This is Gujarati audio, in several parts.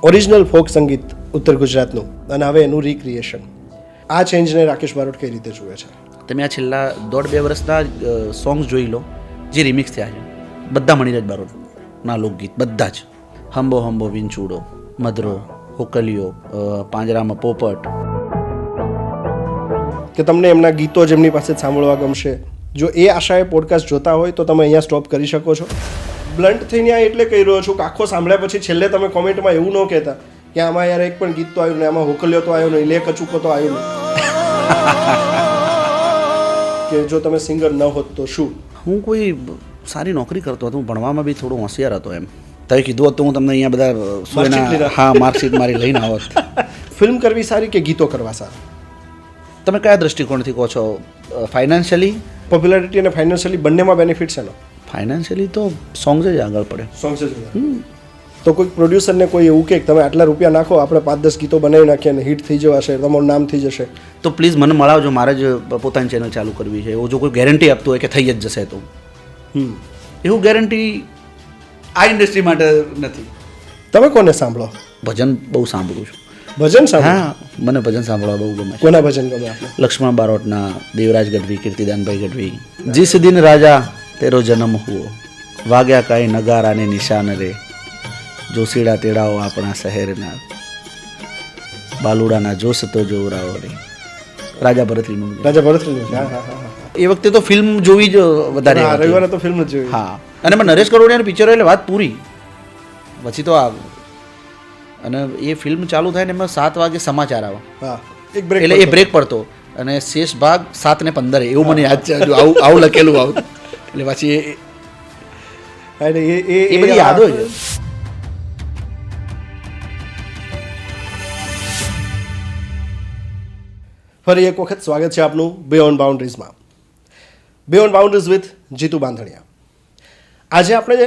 ઓરિજિનલ ફોક સંગીત ઉત્તર ગુજરાતનું અને હવે એનું રિક્રિએશન, આ ચેન્જને રાકેશ બારોટ કઈ રીતે જુએ છે? તમે આ છેલ્લા 1.5-2 વર્ષના સોંગ્સ જોઈ લો જે રિમિક્સ થયા છે, બધા મણિરાજ બારોટના લોકગીત, બધા જ. હંબો હંબો વિંચૂડો, મધરો, હોકલીઓ, પાંજરામાં પોપટ. કે તમને એમના ગીતો જ એમની પાસે સાંભળવા ગમશે. જો એ આશાએ પોડકાસ્ટ જોતા હોય તો તમે અહીંયા સ્ટોપ કરી શકો છો. બ્લન્ટ થઈને આ એટલે કહી રહ્યો છું કે આખો સાંભળ્યા પછી છેલ્લે તમે કોમેન્ટમાં એવું ન કહેતા કે આમાં યાર એક પણ ગીત તો આવ્યું ને, આમાં હોકલ્યો તો આવ્યો નહીં, લે કચુકો તો આવ્યો નહીં. કે જો તમે સિંગર ન હોત તો શું? હું કોઈ સારી નોકરી કરતો હતો, હું ભણવામાં બી થોડો હોશિયાર હતો. એમ તમે કીધું હોત તો હું તમને અહીંયા બધા હા માર્કશીટ મારી લઈને આવત. ફિલ્મ કરવી સારી કે ગીતો કરવા સારા? તમે કયા દ્રષ્ટિકોણથી કહો છો? ફાઇનાન્શિયલી પોપ્યુલારિટી અને ફાઇનાન્શિયલી બંનેમાં બેનિફિટ છે ને? ફાઇનાન્શિયલી તો સોંગ્સ જ આગળ પડે. સોંગ્સ જ. તો કોઈ પ્રોડ્યુસરને કોઈ એવું કે તમે આટલા રૂપિયા નાખો, આપણે 5-10 ગીતો બનાવી નાખીએ અને હિટ થઈ જવાશે, તમારું નામ થઈ જશે, તો પ્લીઝ મને મળાવજો, મારે જ પોતાની ચેનલ ચાલુ કરવી છે. એવું જો કોઈ ગેરંટી આપતું હોય કે થઈ જ જશે તો એવું ગેરંટી આ ઇન્ડસ્ટ્રી માટે નથી. તમે કોને સાંભળો? ભજન બહુ સાંભળું છું. ભજન સાંભળો? હા, મને ભજન સાંભળવા બહુ ગમે. કોના ભજન ગમે આપણે? લક્ષ્મણ બારોટના, દેવરાજ ગઢવી, કીર્તિદાનભાઈ ગઢવી. જીસ દિન રાજા તેરો જન્મ હુઓ, વાગ્યા કાંઈ નગારાને નિશાન રે, જોશીડા તેડાઓ આપણા શહેરના, બાલુડાના જોશ તો જોરાઓ રે. રાજા ભરતરીનું. રાજા ભરતરીનું. હા હા હા. એ વખતે તો ફિલ્મ જોવી જ વધારે. રવિવારે તો ફિલ્મ જ જોઈ. હા, અને મેં નરેશ કરોડિયાનું પિક્ચર એટલે વાત પૂરી. પછી તો આ અને એ ફિલ્મ ચાલુ થાય ને એમાં 7 વાગે સમાચાર આવે. હા, એક બ્રેક, એટલે એ બ્રેક પડતો અને શેષ ભાગ 7:15 એવું મને યાદ છે. આવું લખેલું આવું એટલે પછી એ બધી યાદો છે. ફરી એક વખત સ્વાગત છે આપનું બિયોન્ડ બાઉન્ડ્રીઝમાં. Beyond boundaries with Jitu Bandhaniya. આજે આપણે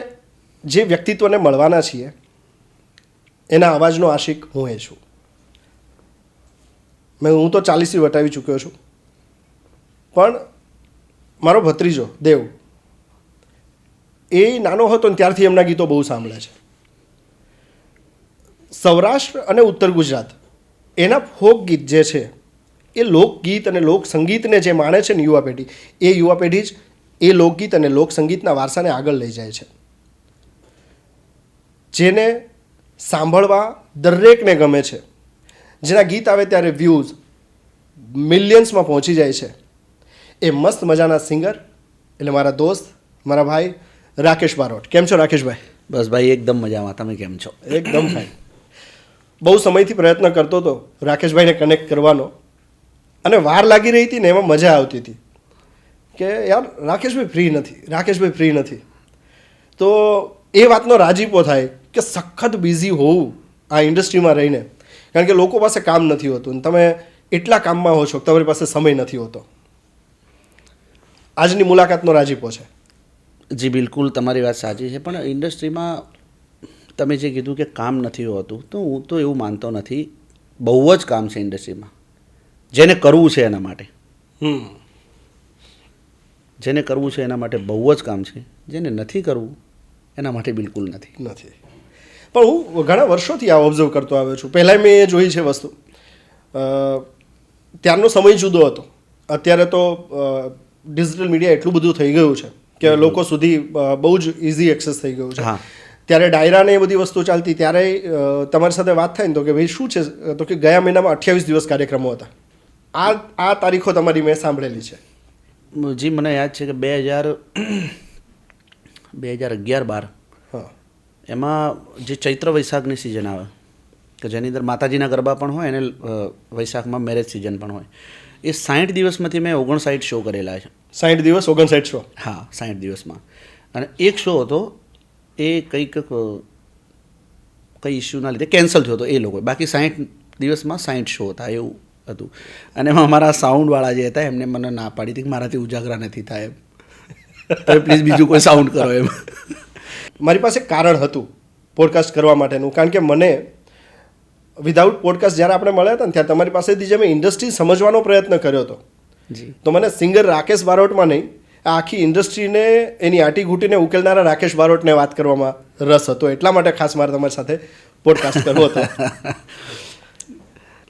જે વ્યક્તિત્વને મળવાના છીએ એના અવાજનો આશિક હું એ છું. હું તો 40 વટાવી ચૂક્યો છું, પણ મારો ભત્રીજો દેવ એ નાનો હતો ને ત્યારથી એમના ગીતો બહુ સાંભળે છે. સૌરાષ્ટ્ર અને ઉત્તર ગુજરાત એના ફોક ગીત જે છે એ લોકગીત અને લોકસંગીતને જે માણે છે ને યુવા પેઢી, એ યુવા પેઢી જ એ લોકગીત અને લોકસંગીતના વારસાને આગળ લઈ જાય છે. જેને સાંભળવા દરેકને ગમે છે, જેના ગીત આવે ત્યારે વ્યૂઝ મિલિયન્સમાં પહોંચી જાય છે, એ મસ્ત મજાના સિંગર એટલે મારા દોસ્ત, મારા ભાઈ રાકેશ બારોટ. કેમ છો રાકેશભાઈ? બસ ભાઈ એકદમ મજામાં. તમે કેમ છો? એકદમ ફાઇન. બહુ સમયથી પ્રયત્ન કરતો હતો રાકેશભાઈને કનેક્ટ કરવાનો, અને વાર લાગી રહી હતી ને એમાં મજા આવતી હતી કે યાર રાકેશભાઈ ફ્રી નથી. તો એ વાતનો રાજીપો થાય કે સખત બિઝી હોવું આ ઇન્ડસ્ટ્રીમાં રહીને, કારણ કે લોકો પાસે કામ નથી હોતું અને તમે એટલા કામમાં હો છો કે તમારી પાસે સમય નથી હોતો. આજની મુલાકાતનો રાજીપો છે. જી બિલકુલ, તમારી વાત સાચી છે. પણ ઇન્ડસ્ટ્રીમાં તમે જે કીધું કે કામ નથી હોતું, તો હું તો એવું માનતો નથી. બહુ જ કામ છે ઇન્ડસ્ટ્રીમાં. જેને કરવું છે એના માટે બહુ જ કામ છે. જેને નથી કરવું એના માટે બિલકુલ નથી. પણ હું ઘણા વર્ષોથી આ ઓબ્ઝર્વ કરતો આવ્યો છું. પહેલાં મેં એ જોઈ છે વસ્તુ, ત્યારનો સમય જુદો હતો. અત્યારે તો ડિજિટલ મીડિયા એટલું બધું થઈ ગયું છે કે લોકો સુધી બહુ જ ઇઝી એક્સેસ થઈ ગયું છે. ત્યારે ડાયરાને એ બધી વસ્તુ ચાલતી, ત્યારે તમારી સાથે વાત થાય ને તો કે ભાઈ શું છે, તો કે ગયા મહિનામાં 28 દિવસ કાર્યક્રમો હતા. આ તારીખો તમારી મેં સાંભળેલી છે. જી મને યાદ છે કે 2011-12 એમાં જે ચૈત્ર વૈશાખની સિઝન આવે કે જેની અંદર માતાજીના ગરબા પણ હોય અને વૈશાખમાં મેરેજ સિઝન પણ હોય, એ 60 દિવસમાંથી મેં 59 શો કરેલા છે. 60 દિવસ 59 શો? હા, 60 દિવસમાં. અને એક શો હતો એ કઈ ઇસ્યુના લીધે કેન્સલ થયો હતો એ લોકો. બાકી 60 દિવસમાં 60 શો હતા એવું હતું. અને એમાં અમારા સાઉન્ડવાળા જે હતા એમને મને ના પાડી હતી કે મારાથી ઉજાગરા નથી થાય, તો પ્લીઝ બીજું કોઈ સાઉન્ડ કરો એમ. મારી પાસે કારણ હતું પોડકાસ્ટ કરવા માટેનું, કારણ કે મને વિધાઉટ પોડકાસ્ટ જ્યારે આપણે મળ્યા હતા ને ત્યારે તમારી પાસેથી જે મેં ઇન્ડસ્ટ્રી સમજવાનો પ્રયત્ન કર્યો હતો, તો મને સિંગર રાકેશ બારોટમાં નહીં, આ આખી ઇન્ડસ્ટ્રીને એની આટીઘૂટીને ઉકેલનારા રાકેશ બારોટને વાત કરવામાં રસ હતો. એટલા માટે ખાસ મારે તમારી સાથે પોડકાસ્ટ કરવો હતો.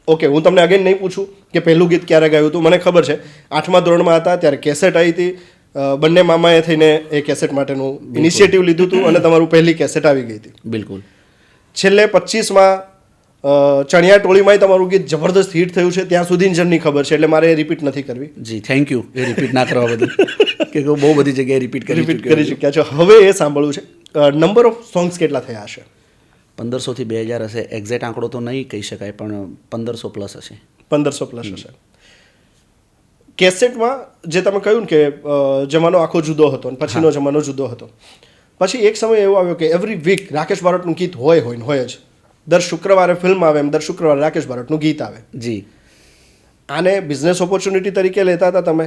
ઓકે, હું તમને અગેન નહીં પૂછું કે પહેલું ગીત ક્યારે ગાયું હતું. મને ખબર છે 8મા ધોરણમાં હતા ત્યારે કેસેટ આવી હતી. બંને મામાએ થઈને એ કેસેટ માટેનું ઇનિશિયેટિવ લીધું હતું અને તમારું પહેલી કેસેટ આવી ગઈ હતી. બિલકુલ. છેલ્લે 25માં ચણિયા ટોળીમાંય તમારું ગીત જબરદસ્ત હિટ થયું છે. ત્યાં સુધીની જર્ની ખબર છે, એટલે મારે રિપીટ નથી કરવી. જી, થેન્ક યુ એ રિપીટ ના કરવા બદલ, કે બહુ બધી જગ્યાએ રિપીટ કરી ચૂક્યા છો. હવે એ સાંભળવું છે. નંબર ઓફ સોંગ્સ કેટલા થયા હશે? 1500 થી 2000 હશે. એક્ઝેક્ટ આંકડો તો નહીં કહી શકાય, પણ 1500 પ્લસ હશે. 1500 પ્લસ હશે. કેસેટમાં જે તમે કહ્યું ને કે જમાનો આખો જુદો હતો અને પછીનો જમાનો જુદો હતો. પછી એક સમય એવો આવ્યો કે એવરી વીક રાકેશ બારોટનું ગીત હોય જ. દર શુક્રવારે ફિલ્મ આવે એમ દર શુક્રવારે રાકેશ બારોટનું ગીત આવે. જી. આને બિઝનેસ ઓપોર્ચ્યુનિટી તરીકે લેતા હતા તમે?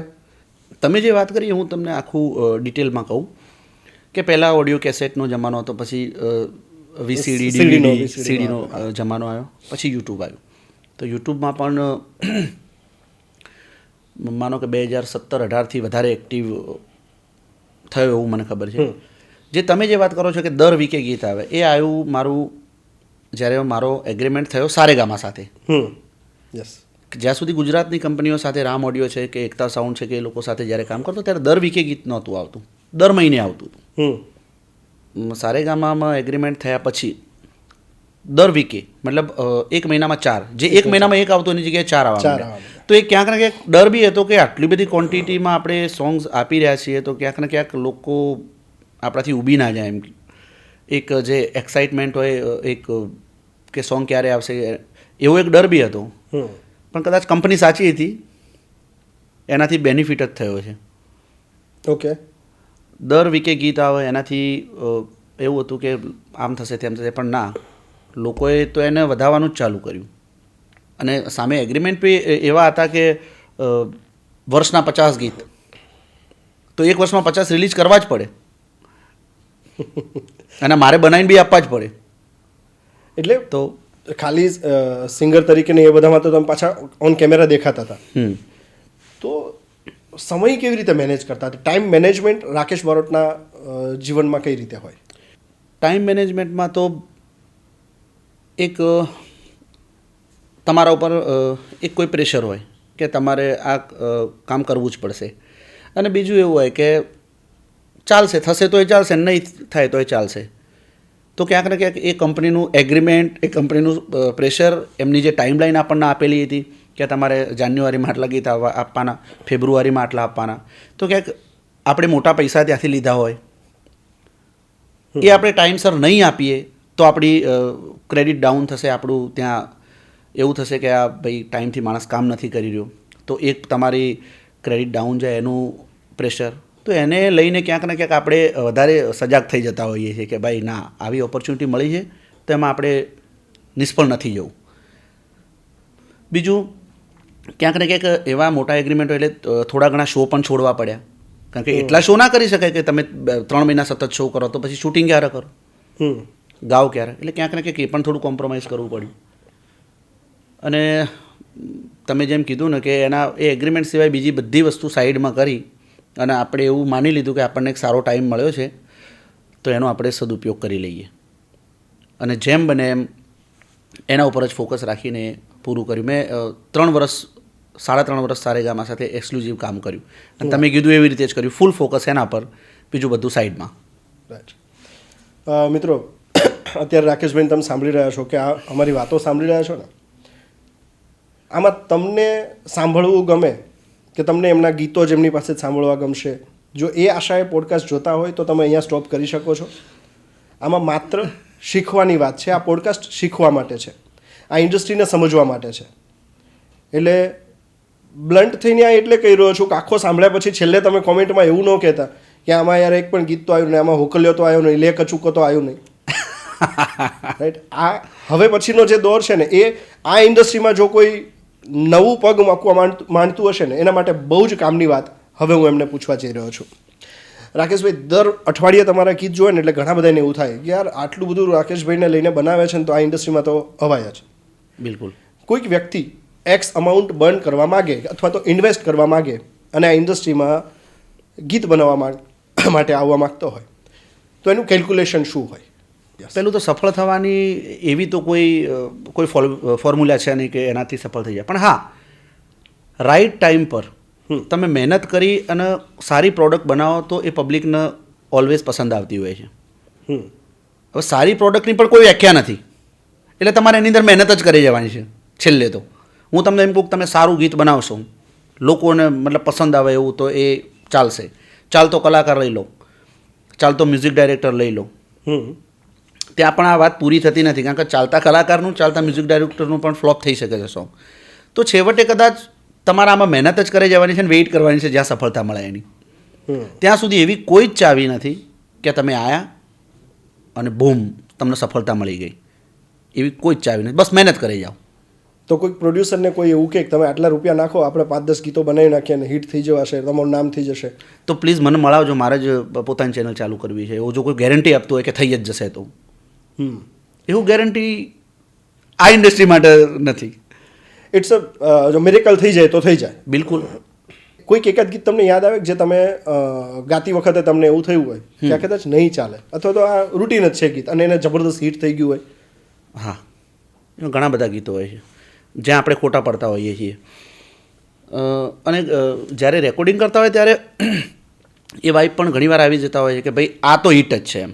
તમે જે વાત કરી હું તમને આખું ડિટેલમાં કહું કે પહેલાં ઓડિયો કેસેટનો જમાનો હતો, પછી વીસીડી ડીવીડી સીડીનો જમાનો આવ્યો, પછી યુટ્યુબ આવ્યું. તો યુટ્યુબમાં પણ માનો કે 2017-18થી વધારે એક્ટિવ થયો એવું મને ખબર છે. જે તમે જે વાત કરો છો કે દર વીકે ગીત આવે, એ આવ્યું મારું જ્યારે મારો એગ્રીમેન્ટ થયો સારેગામા સાથે. યસ. જ્યાં સુધી ગુજરાતની કંપનીઓ સાથે રામ ઓડિયો છે કે એકતા સાઉન્ડ છે કે એ લોકો સાથે જ્યારે કામ કરતો ત્યારે દર વીકે ગીત નહોતું આવતું, દર મહિને આવતું હતું. સારેગામામાં એગ્રીમેન્ટ થયા પછી દર વીકે મતલબ એક મહિનામાં 4, જે એક મહિનામાં એક આવતો એની જગ્યાએ 4 આવવા. તો એ ક્યાંક ને ક્યાંક ડર બી હતો કે આટલી બધી ક્વોન્ટિટીમાં આપણે સોંગ્સ આપી રહ્યા છીએ તો ક્યાંક ને ક્યાંક લોકો આપણાથી ઊભી ના જાય એમ. એક જે એક્સાઇટમેન્ટ હોય એક કે સોંગ ક્યારે આવશે એવો એક ડર બી હતો. પણ કદાચ કંપની સાચી હતી, એનાથી બેનિફિટ જ થયો છે. ઓકે. દર વીકે ગીત આવે એનાથી એવું હતું કે આમ થશે તેમ થશે, પણ ના, લોકોએ તો એને વધારવાનું જ ચાલુ કર્યું. અને સામે એગ્રીમેન્ટ બી એવા હતા કે વર્ષના 50 ગીત, તો એક વર્ષમાં 50 રિલીઝ કરવા જ પડે અને મારે બનાવીને બી આપવા જ પડે. એટલે તો ખાલી સિંગર તરીકે ને એ બધામાં તો તમે પાછા ઓન કેમેરા દેખાતા હતા. તો સમય કેવી રીતે મેનેજ કરતા હતા? ટાઈમ મેનેજમેન્ટ રાકેશ બારોટના જીવનમાં કઈ રીતે હોય? ટાઈમ મેનેજમેન્ટમાં તો એક તમારા ઉપર એક કોઈ પ્રેશર હોય કે તમારે આ કામ કરવું જ પડશે, અને બીજું એવું હોય કે ચાલશે, થશે તો એ ચાલશે, નહીં થાય તો એ ચાલશે. તો ક્યાંક ને ક્યાંક એ કંપનીનું એગ્રીમેન્ટ, એ કંપનીનું પ્રેશર, એમની જે ટાઈમલાઈન આપણને આપેલી હતી કે તમારે જાન્યુઆરીમાં આટલા ગીત આપવાના, ફેબ્રુઆરીમાં આટલા આપવાના, તો ક્યાંક આપણે મોટા પૈસા ત્યાંથી લીધા હોય, એ આપણે ટાઈમસર નહીં આપીએ તો આપણી ક્રેડિટ ડાઉન થશે, આપણું ત્યાં એવું થશે કે આ ભાઈ ટાઈમથી માણસ કામ નથી કરી રહ્યો, તો એક તમારી ક્રેડિટ ડાઉન જાય એનું પ્રેશર. તો એને લઈને ક્યાંક ને ક્યાંક આપણે વધારે સજાગ થઈ જતા હોઈએ છીએ કે ભાઈ ના, આવી ઓપોર્ચ્યુનિટી મળી છે તો એમાં આપણે નિષ્ફળ નથી જવું. બીજું ક્યાંક ને ક્યાંક એવા મોટા એગ્રીમેન્ટો એટલે થોડા ઘણા શો પણ છોડવા પડ્યા, કારણ કે એટલા શો ના કરી શકાય કે તમે 3 મહિના સતત શો કરો તો પછી શૂટિંગ ક્યારે કરો, ગાઓ ક્યારે, એટલે ક્યાંક ને ક્યાંક એ પણ થોડું કોમ્પ્રોમાઇઝ કરવું પડ્યું. અને તમે જેમ કીધું ને કે એના એ એગ્રીમેન્ટ સિવાય બીજી બધી વસ્તુ સાઈડમાં કરી અને આપણે એવું માની લીધું કે આપણને એક સારો ટાઈમ મળ્યો છે તો એનો આપણે સદુપયોગ કરી લઈએ, અને જેમ બને એમ એના ઉપર જ ફોકસ રાખીને પૂરું કર્યું. મેં 3.5 વર્ષ સારેગામા સાથે એક્સક્લુઝિવ કામ કર્યું, અને તમે કીધું એવી રીતે જ કર્યું, ફૂલ ફોકસ એના પર, બીજું બધું સાઈડમાં. મિત્રો, અત્યારે રાકેશભાઈ તમે સાંભળી રહ્યા છો કે આ અમારી વાતો સાંભળી રહ્યા છો ને, આમાં તમને સાંભળવું ગમે કે તમને એમના ગીતો જ એમની પાસે સાંભળવા ગમશે, જો એ આશાએ પોડકાસ્ટ જોતા હોય તો તમે અહીંયા સ્ટોપ કરી શકો છો. આમાં માત્ર શીખવાની વાત છે. આ પોડકાસ્ટ શીખવા માટે છે, આ ઇન્ડસ્ટ્રીને સમજવા માટે છે. એટલે બ્લન્ટ થઈને આ એટલે કહી રહ્યો છું કે આખો સાંભળ્યા પછી છેલ્લે તમે કોમેન્ટમાં એવું ન કહેતા કે આમાં યાર એક પણ ગીત તો આવ્યું નહીં, આમાં હોકલ્યો તો આવ્યો નહીં, લે કચુકો તો આવ્યું નહીં. રાઈટ. આ હવે પછીનો જે દોર છે ને, એ આ ઇન્ડસ્ટ્રીમાં જો કોઈ નવું પગ મૂકવા માંડતું હશે ને, એના માટે બહુ જ કામની વાત હવે હું એમને પૂછવા જઈ રહ્યો છું. રાકેશભાઈ, દર અઠવાડિયે તમારા ગીત જોવે ને એટલે ઘણા બધાને એવું થાય કે યાર આટલું બધું રાકેશભાઈને લઈને બનાવે છે ને, તો આ ઇન્ડસ્ટ્રીમાં તો હવાય જ. બિલકુલ. કોઈક વ્યક્તિ એક્સ અમાઉન્ટ બર્ન કરવા માગે અથવા તો ઇન્વેસ્ટ કરવા માગે અને આ ઇન્ડસ્ટ્રીમાં ગીત બનાવવા માટે આવવા માગતો હોય તો એનું કેલ્ક્યુલેશન શું હોય? પેલું તો સફળ થવાની એવી તો કોઈ ફોર્મ્યુલા છે નહીં કે એનાથી સફળ થઈ જાય, પણ હા રાઈટ ટાઈમ પર તમે મહેનત કરી અને સારી પ્રોડક્ટ બનાવો તો એ પબ્લિકને ઓલવેઝ પસંદ આવતી હોય છે. હવે સારી પ્રોડક્ટની પણ કોઈ વ્યાખ્યા નથી, એટલે તમારે એની અંદર મહેનત જ કરી જવાની છે. છેલ્લે તો હું તમને એમ કહું કે તમે સારું ગીત બનાવશો, લોકોને મતલબ પસંદ આવે એવું, તો એ ચાલશે. ચાલતો કલાકાર લઈ લો, ચાલતો મ્યુઝિક ડાયરેક્ટર લઈ લો, ત્યાં પણ આ વાત પૂરી થતી નથી, કારણ કે ચાલતા કલાકારનું, ચાલતા મ્યુઝિક ડાયરેક્ટરનું પણ ફ્લોપ થઈ શકે છે સોંગ. તો છેવટે કદાચ તમારા આમાં મહેનત જ કરી જવાની છે ને વેઇટ કરવાની છે જ્યાં સફળતા મળે એની. ત્યાં સુધી એવી કોઈ જ ચાવી નથી કે તમે આવ્યા અને બૂમ તમને સફળતા મળી ગઈ. એવી કોઈ જ ચાવી નથી, બસ મહેનત કરી જાઓ. તો કોઈક પ્રોડ્યુસરને કોઈ એવું કે તમે આટલા રૂપિયા નાખો, આપણે 5-10 ગીતો બનાવી નાખીએ અને હિટ થઈ જવાશે, તમારું નામ થઈ જશે, તો પ્લીઝ મને મળાવજો. મારે જ પોતાની ચેનલ ચાલુ કરવી છે. એવું જો કોઈ ગેરંટી આપતું હોય કે થઈ જ જશે, તો એવું ગેરંટી આ ઇન્ડસ્ટ્રી માટે નથી. ઇટ્સ જો મિરેકલ થઈ જાય તો થઈ જાય. બિલકુલ. કોઈક એકાદ ગીત તમને યાદ આવે જે તમે ગાતી વખતે તમને એવું થયું હોય કે આ કદાચ નહીં ચાલે, અથવા તો આ રૂટીન જ છે ગીત અને એને જબરદસ્ત હિટ થઈ ગયું હોય? હા, એમાં ઘણા બધા ગીતો હોય છે જ્યાં આપણે ખોટા પડતા હોઈએ છીએ. અને જ્યારે રેકોર્ડિંગ કરતા હોય ત્યારે એ વાઇબ પણ ઘણીવાર આવી જતા હોય છે કે ભાઈ આ તો હિટ જ છે એમ.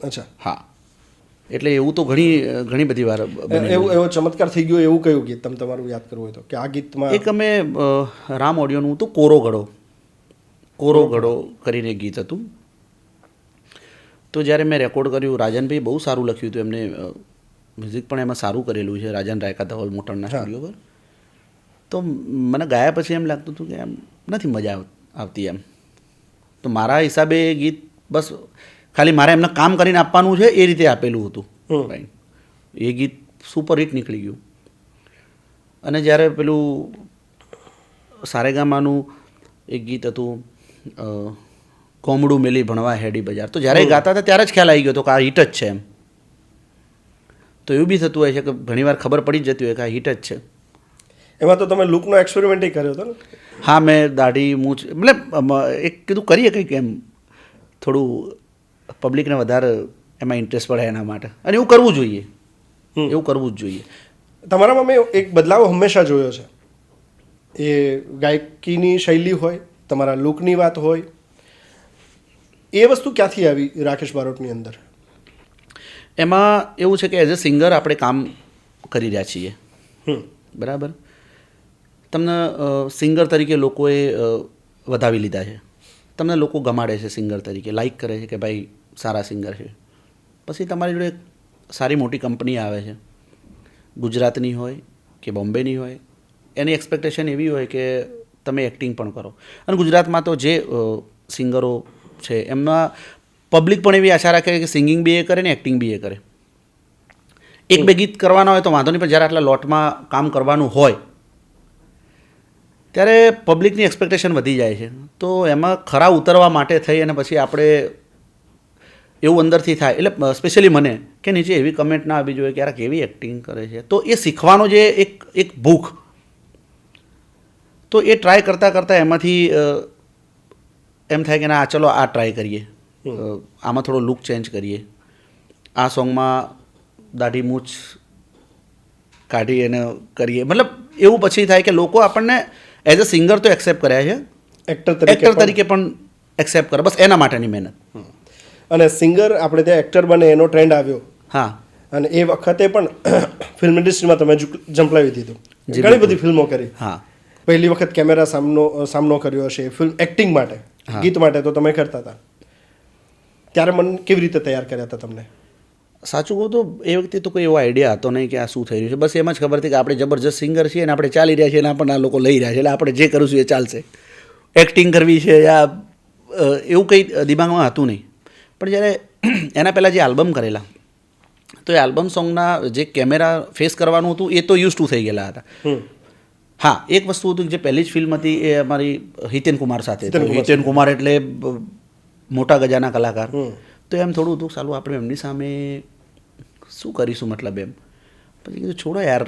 અચ્છા. હા, એટલે એવું તો ઘણી બધી વાર એવો ચમત્કાર થઈ ગયો. એવું કયું ગીત તમે તમારું યાદ કરવું હોય તો કે આ ગીતમાં? એક અમે રામ ઓડિયોનું હતું, કોરો ઘડો કરીને એક ગીત હતું. તો જ્યારે મેં રેકોર્ડ કર્યું, રાજનભાઈ બહુ સારું લખ્યું હતું, એમને મ્યુઝિક પણ એમાં સારું કરેલું છે, રાજન રાયકા ધવલ મોટરના સ્ટુડિયો પર. તો મને ગાયા પછી એમ લાગતું હતું કે એમ નથી મજા આવતી એમ. તો મારા હિસાબે એ ગીત બસ ખાલી મારે એમને કામ કરીને આપવાનું છે એ રીતે આપેલું હતું. એ ગીત સુપર હિટ નીકળી ગયું. અને જ્યારે પેલું સારેગામાનું એક ગીત હતું, કોમડું મેલી ભણવા હેડી બજાર, તો જ્યારે ગાતા હતા ત્યારે જ ખ્યાલ આવી ગયો હતો કે આ હિટ જ છે એમ. તો એવું બી થતું હોય છે કે ઘણીવાર ખબર પડી જ જતી હોય કે આ હિટ જ છે. એમાં તો તમે લુકનો એક્સપેરિમેન્ટ કર્યો હતો ને? હા, મેં દાઢી મૂછ મતલબ એક કીધું કરીએ કંઈક એમ, થોડું પબ્લિકને વધારે એમાં ઇન્ટરેસ્ટ પડે એના માટે. અને એવું કરવું જોઈએ, એવું કરવું જ જોઈએ. તમારામાં મેં એક બદલાવ હંમેશા જોયો છે. એ ગાયકીની શૈલી હોય, તમારા લુકની વાત હોય, એ વસ્તુ ક્યાંથી આવી રાકેશ બારોટની અંદર? એમાં એવું છે કે એઝ અ સિંગર આપણે કામ કરી રહ્યા છીએ, બરાબર. તમને સિંગર તરીકે લોકોએ વધાવી લીધા છે, તમને લોકો ગમાડે છે સિંગર તરીકે, લાઇક કરે છે કે ભાઈ સારા સિંગર છે. પછી તમારી જોડે સારી મોટી કંપની આવે છે, ગુજરાતની હોય કે બોમ્બેની હોય, એની એક્સપેક્ટેશન એવી હોય કે તમે એક્ટિંગ પણ કરો. અને ગુજરાતમાં તો જે સિંગરો છે એમના પબ્લિક પણ એવી આશા રાખે કે સિંગિંગ બી એ કરે ને એક્ટિંગ બી એ કરે. એક બે ગીત કરવાના હોય તો વાંધો નહીં, પણ જ્યારે આટલા લોટમાં કામ કરવાનું હોય ત્યારે પબ્લિકની એક્સપેક્ટેશન વધી જાય છે. તો એમાં ખરા ઉતરવા માટે થઈ અને પછી આપણે એવું અંદરથી થાય, એટલે સ્પેશિયલી મને કે નીચે એવી કમેન્ટ ના આવી જોઈએ કે યાર કેવી એક્ટિંગ કરે છે. તો એ શીખવાનો જે એક ભૂખ, તો એ ટ્રાય કરતાં કરતાં એમાંથી એમ થાય કે ના ચલો આ ટ્રાય કરીએ, આમાં થોડો લુક ચેન્જ કરીએ, આ સોંગમાં દાઢી મૂછ કાઢી એને કરીએ. મતલબ એવું પછી થાય કે લોકો આપણને એઝ અ સિંગર તો એક્સેપ્ટ કર્યા છે, એક્ટર તરીકે પણ એક્સેપ્ટ કરે, બસ એના માટેની મહેનત. અને સિંગર આપણે ત્યાં એક્ટર બને એનો ટ્રેન્ડ આવ્યો. હા, અને એ વખતે પણ ફિલ્મ ઇન્ડસ્ટ્રીમાં તમે ઝંપલાવી દીધું, ઘણી બધી ફિલ્મો કરી. હા, પહેલી વખત કેમેરા સામનો કર્યો હશે ફિલ્મ એક્ટિંગ માટે, ગીત માટે તો તમે કરતા હતા. ત્યારે મને કેવી રીતે તૈયાર કર્યા હતા તમને? સાચું કહું તો એ વખતે તો કોઈ એવો આઈડિયા હતો નહીં કે આ શું થઈ રહ્યું છે. બસ એમ જ ખબર હતી કે આપણે જબરજસ્ત સિંગર છીએ અને આપણે ચાલી રહ્યા છીએ અને આપણને આ લોકો લઈ રહ્યા છે, એટલે આપણે જે કરીશું એ ચાલશે. એક્ટિંગ કરવી છે યા એવું કંઈ દિમાગમાં હતું નહીં. પણ જ્યારે એના પહેલાં જે આલ્બમ કરેલા, તો એ આલ્બમ સોંગના જે કેમેરા ફેસ કરવાનું હતું એ તો યુઝ ટુ થઈ ગયેલા હતા. હા, એક વસ્તુ હતું કે જે પહેલી જ ફિલ્મ હતી એ અમારી હિતેન કુમાર સાથે. હિતેન કુમાર એટલે મોટા ગજાના કલાકાર. તો એમ થોડું હતું સાલું આપણે એમની સામે શું કરીશું, મતલબ એમ. પછી કીધું છોડો યાર,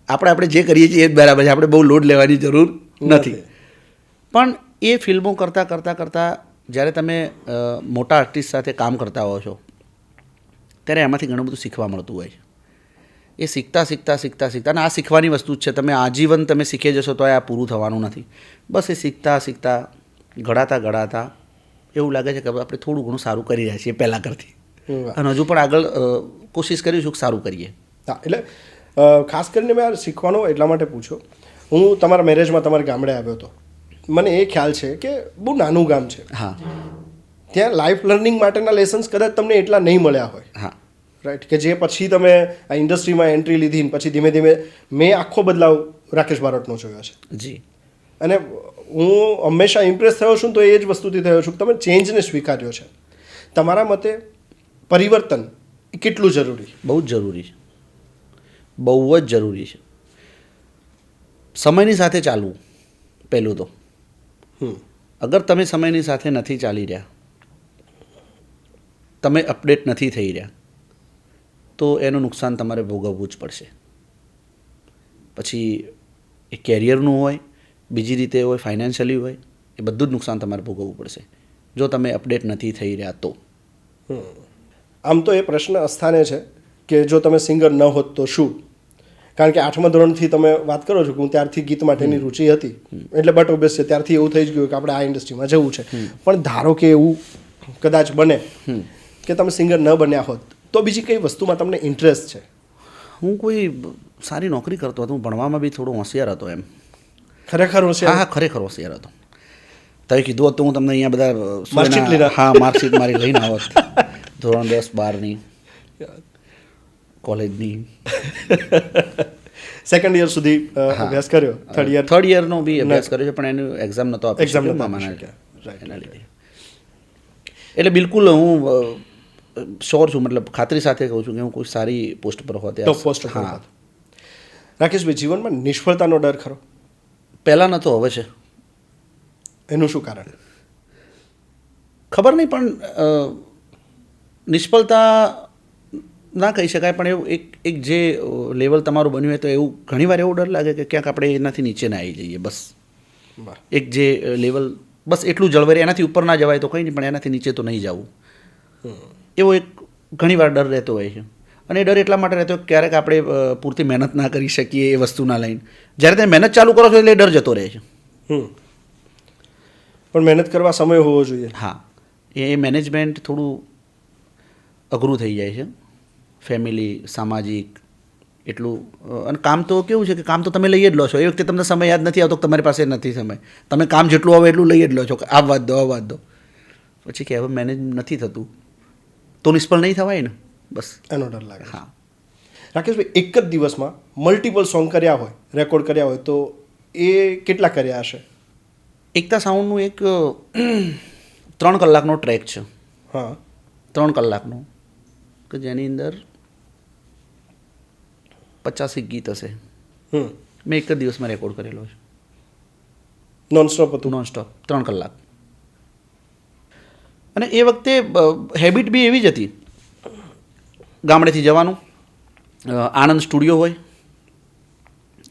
આપણે જે કરીએ છીએ એ જ બરાબર છે, આપણે બહુ લોડ લેવાની જરૂર નથી. પણ એ ફિલ્મો કરતાં જ્યારે તમે મોટા આર્ટિસ્ટ સાથે કામ કરતા હો છો ત્યારે એમાંથી ઘણું બધું શીખવા મળતું હોય છે. એ શીખતા અને આ શીખવાની વસ્તુ જ છે. તમે આજીવન તમે શીખી જશો તો આ પૂરું થવાનું નથી. બસ એ શીખતા ઘડાતા એવું લાગે છે કે આપણે થોડું ઘણું સારું કરી રહ્યા છીએ પહેલાં કરતી, અને હજુ પણ આગળ કોશિશ કરીશું કે સારું કરીએ. હા, એટલે ખાસ કરીને મેં આ શીખવાનો એટલા માટે પૂછ્યો. હું તમારા મેરેજમાં તમારા ગામડે આવ્યો હતો. મને એ ખ્યાલ છે કે બહુ નાનું ગામ છે. હા, ત્યાં લાઈફ લર્નિંગ માટેના લેસન્સ કદાચ તમને એટલા નહીં મળ્યા હોય. હા, રાઈટ. કે જે પછી તમે આ ઇન્ડસ્ટ્રીમાં એન્ટ્રી લીધી ને પછી ધીમે ધીમે મેં આખો બદલાવ રાકેશ બારોટનો જોયો છે. જી. અને હું હંમેશા ઇમ્પ્રેસ થયો છું તો એ જ વસ્તુથી થયો છું કે તમે ચેન્જને સ્વીકાર્યો છે. તમારા મતે પરિવર્તન એ કેટલું જરૂરી? બહુ જ જરૂરી છે, બહુ જ જરૂરી છે. સમયની સાથે ચાલવું પહેલું તો. અગર તમે સમયની સાથે નથી ચાલી રહ્યા, તમે અપડેટ નથી થઈ રહ્યા, તો એનું નુકસાન તમારે ભોગવવું જ પડશે. પછી એ કેરિયરનું હોય, બીજી રીતે હોય, ફાઇનાન્શિયલી હોય, એ બધું જ નુકસાન તમારે ભોગવવું પડશે જો તમે અપડેટ નથી થઈ રહ્યા તો. આમ તો એ પ્રશ્ન અસ્થાને છે કે જો તમે સિંગર ન હોત તો શું? કારણ કે 8મા ધોરણથી તમે વાત કરો છો કે હું ત્યારથી ગીત માટેની રુચિ હતી, એટલે બટ ઓબ્વિયસ છે ત્યારથી એવું થઈ જ ગયું કે આપણે આ ઇન્ડસ્ટ્રીમાં જવું છે. પણ ધારો કે એવું કદાચ બને કે તમે સિંગર ન બન્યા હોત તો બીજી કઈ વસ્તુમાં તમને ઇન્ટરેસ્ટ છે? હું કોઈ સારી નોકરી કરતો હતો. હું ભણવામાં બી થોડો હોશિયાર હતો એમ. ખરેખર હોશિયાર? હા, ખરેખર હોશિયાર હતો. તમે કીધું હોત તો હું તમને અહીંયા બધા માર્કશીટ લીધા. હા, માર્કશીટ મારી લઈને આવત. ધોરણ 10, 12ની, કોલેજની. સેકન્ડ યર સુધી અભ્યાસ કર્યો? થર્ડ યરનો બી અભ્યાસ કર્યો છે, પણ એનું એક્ઝામ નહોતો આપી એક્ઝામ શક્યો નહોતો મામાના આપી શક્યા. એના લીધે. એટલે બિલકુલ હું શ્યોર છું, મતલબ ખાતરી સાથે કહું છું કે હું કોઈ સારી પોસ્ટ પર હોત. ટોપ પોસ્ટ પર હોત. રાકેશભાઈ, જીવનમાં નિષ્ફળતાનો ડર ખરો? પહેલાં નહોતો, હવે છે. એનું શું કારણ? ખબર નહીં, પણ નિષ્ફળતા ના કહી શકાય, પણ એવું એક જે લેવલ તમારું બન્યું હોય તો એવું ઘણીવાર એવો ડર લાગે કે ક્યાંક આપણે એનાથી નીચે ના આવી જઈએ. બસ એક જે લેવલ બસ એટલું જળવાય, એનાથી ઉપર ના જવાય તો કંઈ નહીં, પણ એનાથી નીચે તો નહીં જવું, એવો એક ઘણીવાર ડર રહેતો હોય છે. અને એ ડર એટલા માટે રહેતો હોય ક્યારેક આપણે પૂરતી મહેનત ના કરી શકીએ એ વસ્તુના લઈને. જ્યારે તમે મહેનત ચાલુ કરો છો એટલે એ ડર જતો રહે છે. પણ મહેનત કરવા સમય હોવો જોઈએ. હા, એ મેનેજમેન્ટ થોડું અઘરું થઈ જાય છે. ફેમિલી, સામાજિક, એટલું. અને કામ તો કેવું છે કે કામ તો તમે લઈ જ લો છો. એ વખતે તમને સમય યાદ નથી આવતો, તમારી પાસે નથી સમય. તમે કામ જેટલું આવે એટલું લઈ જ લો છો કે આ વાત દો. પછી કે હવે મેનેજ નથી થતું તો નિષ્ફળ નહીં થવાય ને, બસ એનો ડર લાગે. હા. રાકેશભાઈ, એક જ દિવસમાં મલ્ટિપલ સોંગ કર્યા હોય, રેકોર્ડ કર્યા હોય તો એ કેટલા કર્યા હશે? એકતા સાઉન્ડનું એક 3 કલાકનો ટ્રેક છે. હા, 3 કલાકનો, કે જેની અંદર 50 ગીત હશે. મેં એક જ દિવસમાં રેકોર્ડ કરેલો છે. નોનસ્ટોપ હતું? નોનસ્ટોપ 3 કલાક. અને એ વખતે હેબિટ બી એવી જ હતી. ગામડેથી જવાનું, આણંદ સ્ટુડિયો હોય.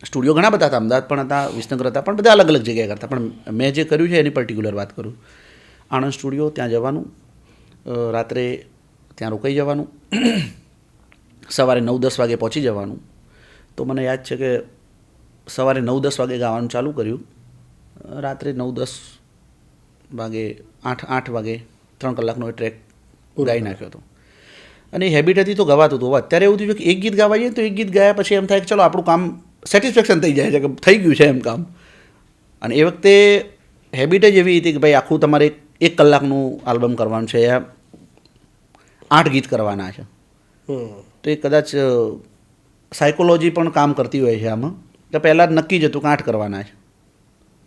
સ્ટુડિયો ઘણા બધા હતા, અમદાવાદ પણ હતા, વિસનગર હતા, પણ બધા અલગ અલગ જગ્યાએ કરતા. પણ મેં જે કર્યું છે એની પર્ટિક્યુલર વાત કરું. આણંદ સ્ટુડિયો, ત્યાં જવાનું, રાત્રે ત્યાં રોકાઈ જવાનું, સવારે 9-10 વાગે પહોંચી જવાનું. તો મને યાદ છે કે સવારે 9-10 વાગે ગાવાનું ચાલુ કર્યું, રાત્રે 9-10 વાગે 8 વાગે 3 કલાકનો એ ટ્રેક ગાઈ નાખ્યો હતો. અને એ હેબિટ હતી તો ગવાતું હતું. અત્યારે એવું થયું છે કે એક ગીત ગાવા જઈએ તો એક ગીત ગાયા પછી એમ થાય કે ચલો આપણું કામ સેટિસ્ફેક્શન થઈ જાય છે કે થઈ ગયું છે એમ કામ. અને એ વખતે હેબિટ જ એવી હતી કે ભાઈ આખું તમારે 1 કલાકનું આલ્બમ કરવાનું છે, 8 ગીત કરવાના છે. તો એ કદાચ સાયકોલોજી પણ કામ કરતી હોય છે આમાં, કે પહેલાં જ નક્કી જ હતું કે 8 કરવાના છે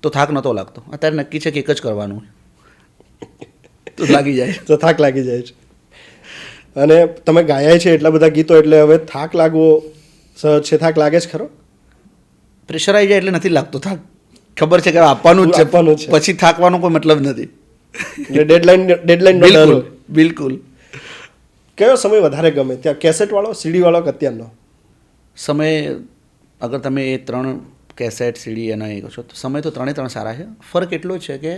તો થાક નહોતો લાગતો. અત્યારે નક્કી છે કે 1 જ કરવાનું તો લાગી જાય, તો થાક લાગી જાય છે. અને તમે ગાયા છે એટલા બધા ગીતો, એટલે હવે થાક લાગવો સહજ છે. થાક લાગે છે ખરો? પ્રેશર આવી જાય એટલે નથી લાગતો થાક. ખબર છે કે આપવાનું જ છે, પછી થાકવાનો કોઈ મતલબ નથી. એટલે ડેડલાઇન બિલકુલ. કયો સમય વધારે ગમે ત્યાં, કેસેટ વાળો, સીડી વાળો કે અત્યારનો સમય? અગર તમે એ 3 કેસેટ, સીડી એના એ છો તો સમય તો 3 સારા છે. ફરક એટલો જ છે કે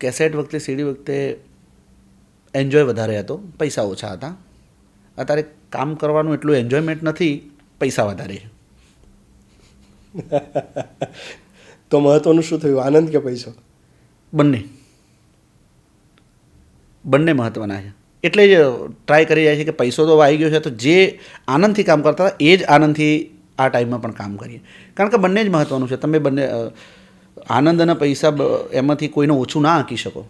કેસેટ વખતે, સીડી વખતે એન્જોય વધારે હતો, પૈસા ઓછા હતા. અત્યારે કામ કરવાનું એટલું એન્જોયમેન્ટ નથી, પૈસા વધારે છે. તો મહત્વનું શું થયું, આનંદ કે પૈસો? બંને મહત્ત્વના છે. એટલે જ ટ્રાય કરી રહ્યા છે કે પૈસો તો આવી ગયો છે તો જે આનંદથી કામ કરતા હતા એ જ આનંદથી આ ટાઈમમાં પણ કામ કરીએ, કારણ કે બંને જ મહત્ત્વનું છે. તમે બંને આનંદ અને પૈસા એમાંથી કોઈને ઓછું ના આંકી શકો.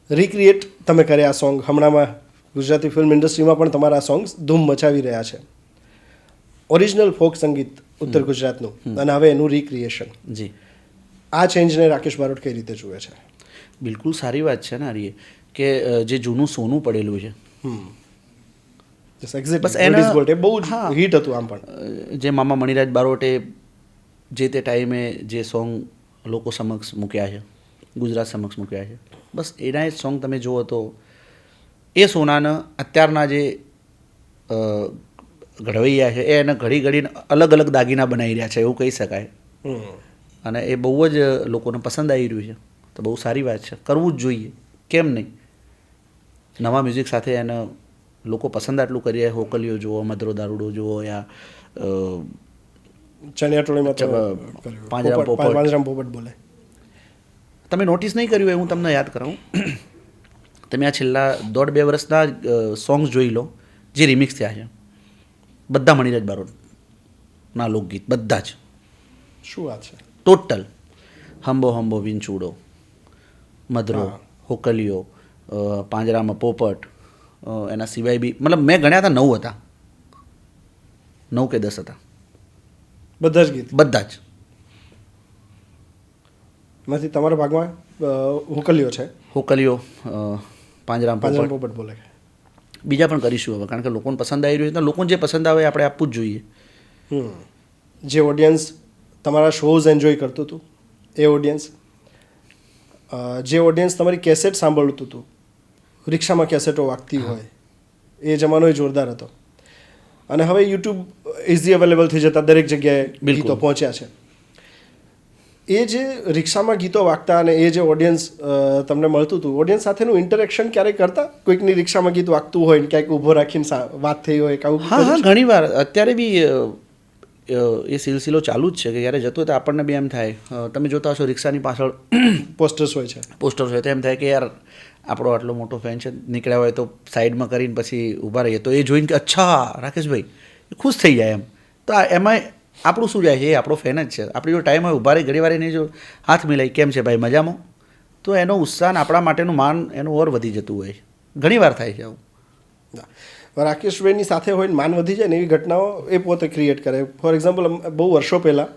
રિક્રિએટ તમે કર્યા આ સોંગ, હમણાંમાં ગુજરાતી ફિલ્મ ઇન્ડસ્ટ્રીમાં પણ તમારા સોંગ્સ ધૂમ મચાવી રહ્યા છે. ઓરિજિનલ ફોક સંગીત ઉત્તર ગુજરાતનું અને હવે એનું રિક્રિએશન. જી, આ ચેન્જને રાકેશ બારોટ કઈ રીતે જુએ છે? બિલકુલ સારી વાત છે ને આર્ય, કે જે જૂનું સોનું પડેલું છે બસ એના બહુ જ હિટ હતું. આમ પણ જે મામા મણિરાજ બારોટે જે તે ટાઈમે જે સોંગ લોકો સમક્ષ મૂક્યા છે, ગુજરાત સમક્ષ મૂક્યા છે, બસ એના જ સોંગ તમે જુઓ તો એ સોનાને અત્યારના જે ઘડવૈયા છે એને ઘડી ઘડીને અલગ અલગ દાગીના બનાવી રહ્યા છે એવું કહી શકાય. અને એ બહુ જ લોકોને પસંદ આવી રહ્યું છે, તો બહુ સારી વાત છે, કરવું જ જોઈએ, કેમ નહીં. નવા મ્યુઝિક સાથે એને લોકો પસંદ આટલું કરીએ. હોકલીઓ જુઓ, મધરો દારૂડો જુઓ, યા પાંજરામ પોપટ બોલે. તમે નોટિસ નહીં કર્યું એ હું તમને યાદ કરાવું. તમે આ છેલ્લા 1.5-2 વર્ષના સોંગ્સ જોઈ લો જે રિમિક્સ થયા છે, બધા મણિરાજ બારોટના લોકગીત, બધા જ. શું વાત છે? ટોટલ હંબો હંબો વિંચુડો, મધરો, હોકલીઓ, પાંજરામાં પોપટ, એના સિવાય બી મતલબ મેં ગણ્યા હતા 9 હતા, 9 કે 10 હતા. બધા જ ગીત? બધા જ. એમાંથી તમારા ભાગમાં હોકલીઓ છે? હોકલીઓ, પાંજરામાં પોપટ બોલે. બીજા પણ કરીશું હવે, કારણ કે લોકોને પસંદ આવી રહ્યું છે, લોકોને જે પસંદ આવે આપણે આપવું જ જોઈએ. જે ઓડિયન્સ તમારા શોઝ એન્જોય કરતું હતું એ ઓડિયન્સ, જે ઓડિયન્સ તમારી કેસેટ સાંભળતું હતું, રિક્ષામાં કેસેટો વાગતી હોય, એ જમાનો જોરદાર હતો. અને હવે યુટ્યુબ ઇઝી અવેલેબલ થઈ જતા દરેક જગ્યાએ ગીતો પહોંચ્યા છે. એ જે રિક્ષામાં ગીતો વાગતા અને એ જે ઓડિયન્સ તમને મળતું હતું, ઓડિયન્સ સાથેનું ઇન્ટરેક્શન ક્યારેય કરતા? કોઈકની રિક્ષામાં ગીત વાગતું હોય ને ક્યાંક ઊભો રાખીને વાત થઈ હોય? હા, ઘણી વાર. અત્યારે બી એ સિલસિલો ચાલુ જ છે કે જ્યારે જતો હોય તો આપણને બી એમ થાય, તમે જોતા હશો રિક્ષાની પાછળ પોસ્ટર્સ હોય છે, તો એમ થાય કે યાર આપણો આટલો મોટો ફેન છે, નીકળ્યા હોય તો સાઈડમાં કરીને પછી ઊભા રહીએ તો એ જોઈને કે અચ્છા રાકેશભાઈ, એ ખુશ થઈ જાય એમ. તો એમાં આપણું શું જાય છે, એ આપણો ફેન જ છે. આપણે જો ટાઈમ હોય ઊભા રહી ઘણી વાર એને જો હાથ મિલાઈ, કેમ છે ભાઈ, મજામાં, તો એનો ઉત્સાહ આપણા માટેનું માન એનું ઓર વધી જતું હોય છે. ઘણી વાર થાય છે આવું. રાકેશભાઈની સાથે હોય માન વધી જાય ને એવી ઘટનાઓ એ પોતે ક્રિએટ કરે. ફોર એક્ઝામ્પલ, બહુ વર્ષો પહેલાં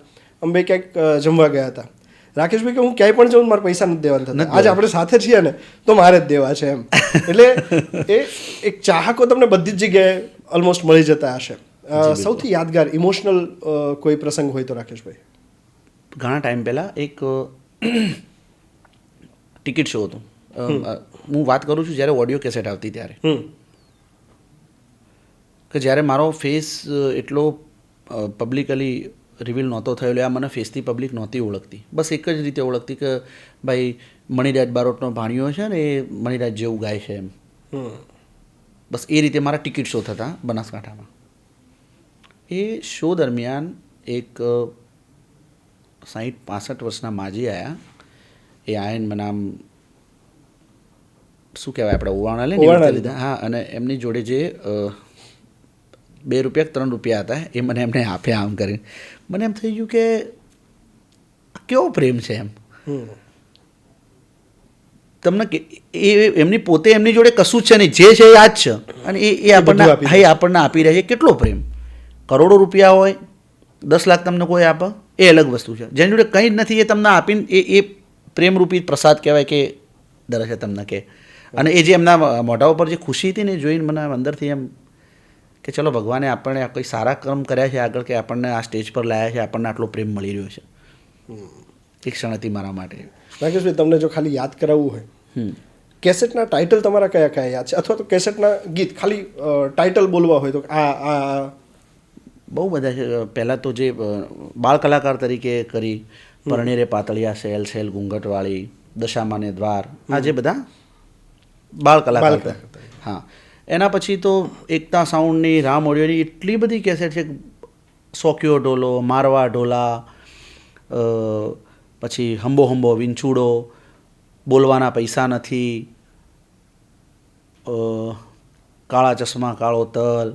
અમે ક્યાંક જમવા ગયા હતા. રાકેશભાઈ કે હું ક્યાંય પણ જાઉં મારે પૈસા નથી દેવાના થતા, આજે આપણે સાથે છીએ ને તો મારે જ દેવા છે એમ. એટલે એ એક ચાહકો તમને બધી જ જગ્યાએ ઓલમોસ્ટ મળી જતા હશે. સૌથી યાદગાર ઇમોશનલ કોઈ પ્રસંગ હોય તો રાકેશભાઈ? ઘણા ટાઈમ પહેલાં એક ટિકિટ શો હતો. હું વાત કરું છું જ્યારે ઓડિયો કેસેટ આવતી ત્યારે, કે જ્યારે મારો ફેસ એટલો પબ્લિકલી રિવીલ નહોતો થયેલો, આ મને ફેસથી પબ્લિક નહોતી ઓળખતી. બસ એક જ રીતે ઓળખતી કે ભાઈ મણિરાજ બારોટનો ભાણિયો છે ને એ મણિરાજ જેવું ગાય છે એમ. બસ એ રીતે મારા ટિકિટ શો થતા બનાસકાંઠામાં. એ શો દરમિયાન એક 60-65 વર્ષના માજી આવ્યા. એ આયન બનામ શું કહેવાય આપણે ઓવાણા લે લીધા. હા, અને એમની જોડે જે 2 રૂપિયા 3 રૂપિયા હતા એ મને એમને આપ્યા આમ કરીને. મને એમ થઈ ગયું કે કેવો પ્રેમ છે એમ. તમને એ એમની પોતે એમની જોડે કશું જ છે નહીં, જે છે એ આ જ છે, અને એ આપણને આપી રહ્યા છે. કેટલો પ્રેમ! કરોડો રૂપિયા હોય, 10 લાખ તમને કોઈ આપે એ અલગ વસ્તુ છે. જેની જોડે કંઈ જ નથી એ તમને આપીને એ પ્રેમરૂપી પ્રસાદ કહેવાય કે દરે છે તમને કે. અને એ જે એમના મોઢા ઉપર જે ખુશી હતી ને એ જોઈને મને અંદરથી એમ કે ચલો ભગવાને આપણને કંઈ સારા કર્મ કર્યા છે આગળ, કે આપણને આ સ્ટેજ પર લાવ્યા છે, આપણને આટલો પ્રેમ મળી રહ્યો છે. એક ક્ષણ હતી મારા માટે. રાકેશભાઈ, તમને જો ખાલી યાદ કરાવવું હોય, કેસેટના ટાઇટલ તમારા કયા કયા યાદ છે? અથવા તો કેસેટના ગીત ખાલી ટાઇટલ બોલવા હોય તો આ બહુ બધા છે. પહેલાં તો જે બાળ કલાકાર તરીકે કરી, પરણેરે પાતળિયા સેલ સેલ ઘૂંઘટવાળી, દશામાને દ્વાર, આ જે બધા બાળ કલાકાર હતા. હા, એના પછી તો એકતા સાઉન્ડની, રામ ઓડિયોની એટલી બધી કેસેટ છે. સોક્યો ઢોલો, મારવા ઢોલા, પછી હંબો હંબો વિંછુડો, બોલવાના પૈસા નથી, કાળા ચશ્મા કાળો તલ,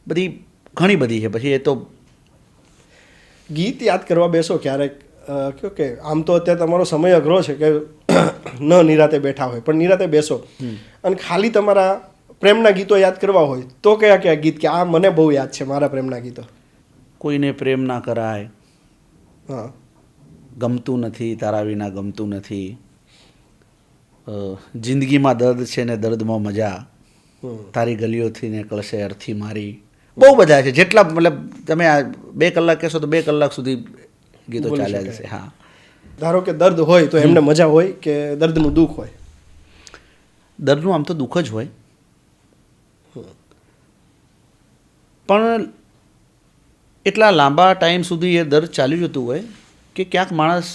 બધી ઘણી બધી છે. પછી એ તો ગીત યાદ કરવા બેસો ક્યારેક કયો કે આમ તો અત્યારે તમારો સમય અઘરો છે કે ન નિરાતે બેઠા હોય, પણ નિરાતે બેસો અને ખાલી તમારા પ્રેમના ગીતો યાદ કરવા હોય તો કયા કયા ગીત કે આ મને બહુ યાદ છે મારા પ્રેમના ગીતો? કોઈને પ્રેમ ના કરાય, હા, ગમતું નથી તારા વિના ગમતું નથી, જિંદગીમાં દર્દ છે ને દર્દમાં મજા, તારી ગલીઓથી ને કળશે અર્થી મારી, બહુ બધા છે. જેટલા મતલબ તમે આ 2 કલાક કહેશો તો 2 કલાક સુધી ગીતો ચાલ્યા જશે. હા, ધારો કે દર્દ હોય તો એમને મજા હોય કે દર્દનું દુઃખ હોય? દર્દનું આમ તો દુઃખ જ હોય, પણ એટલા લાંબા ટાઈમ સુધી એ દર્દ ચાલ્યું જતું હોય કે ક્યાંક માણસ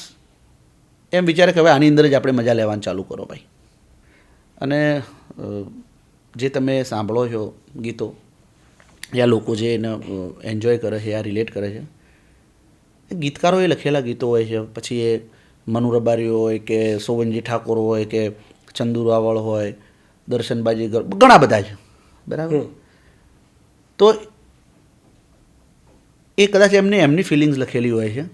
એમ વિચારે કે હવે આની અંદર જ આપણે મજા લેવાનું ચાલુ કરો ભાઈ. અને જે તમે સાંભળો છો ગીતો, યા લોકો જે એને એન્જોય કરે છે, યા રિલેટ કરે છે, એ ગીતકારોએ લખેલા ગીતો હોય છે. પછી એ મનુ રબારીઓ હોય કે સોવનજી ઠાકોર હોય કે ચંદુ રાવળ હોય, દર્શન બાજીગર, ઘણા બધા છે, બરાબર. તો એ કદાચ એમની ફિલિંગ્સ લખેલી હોય છે,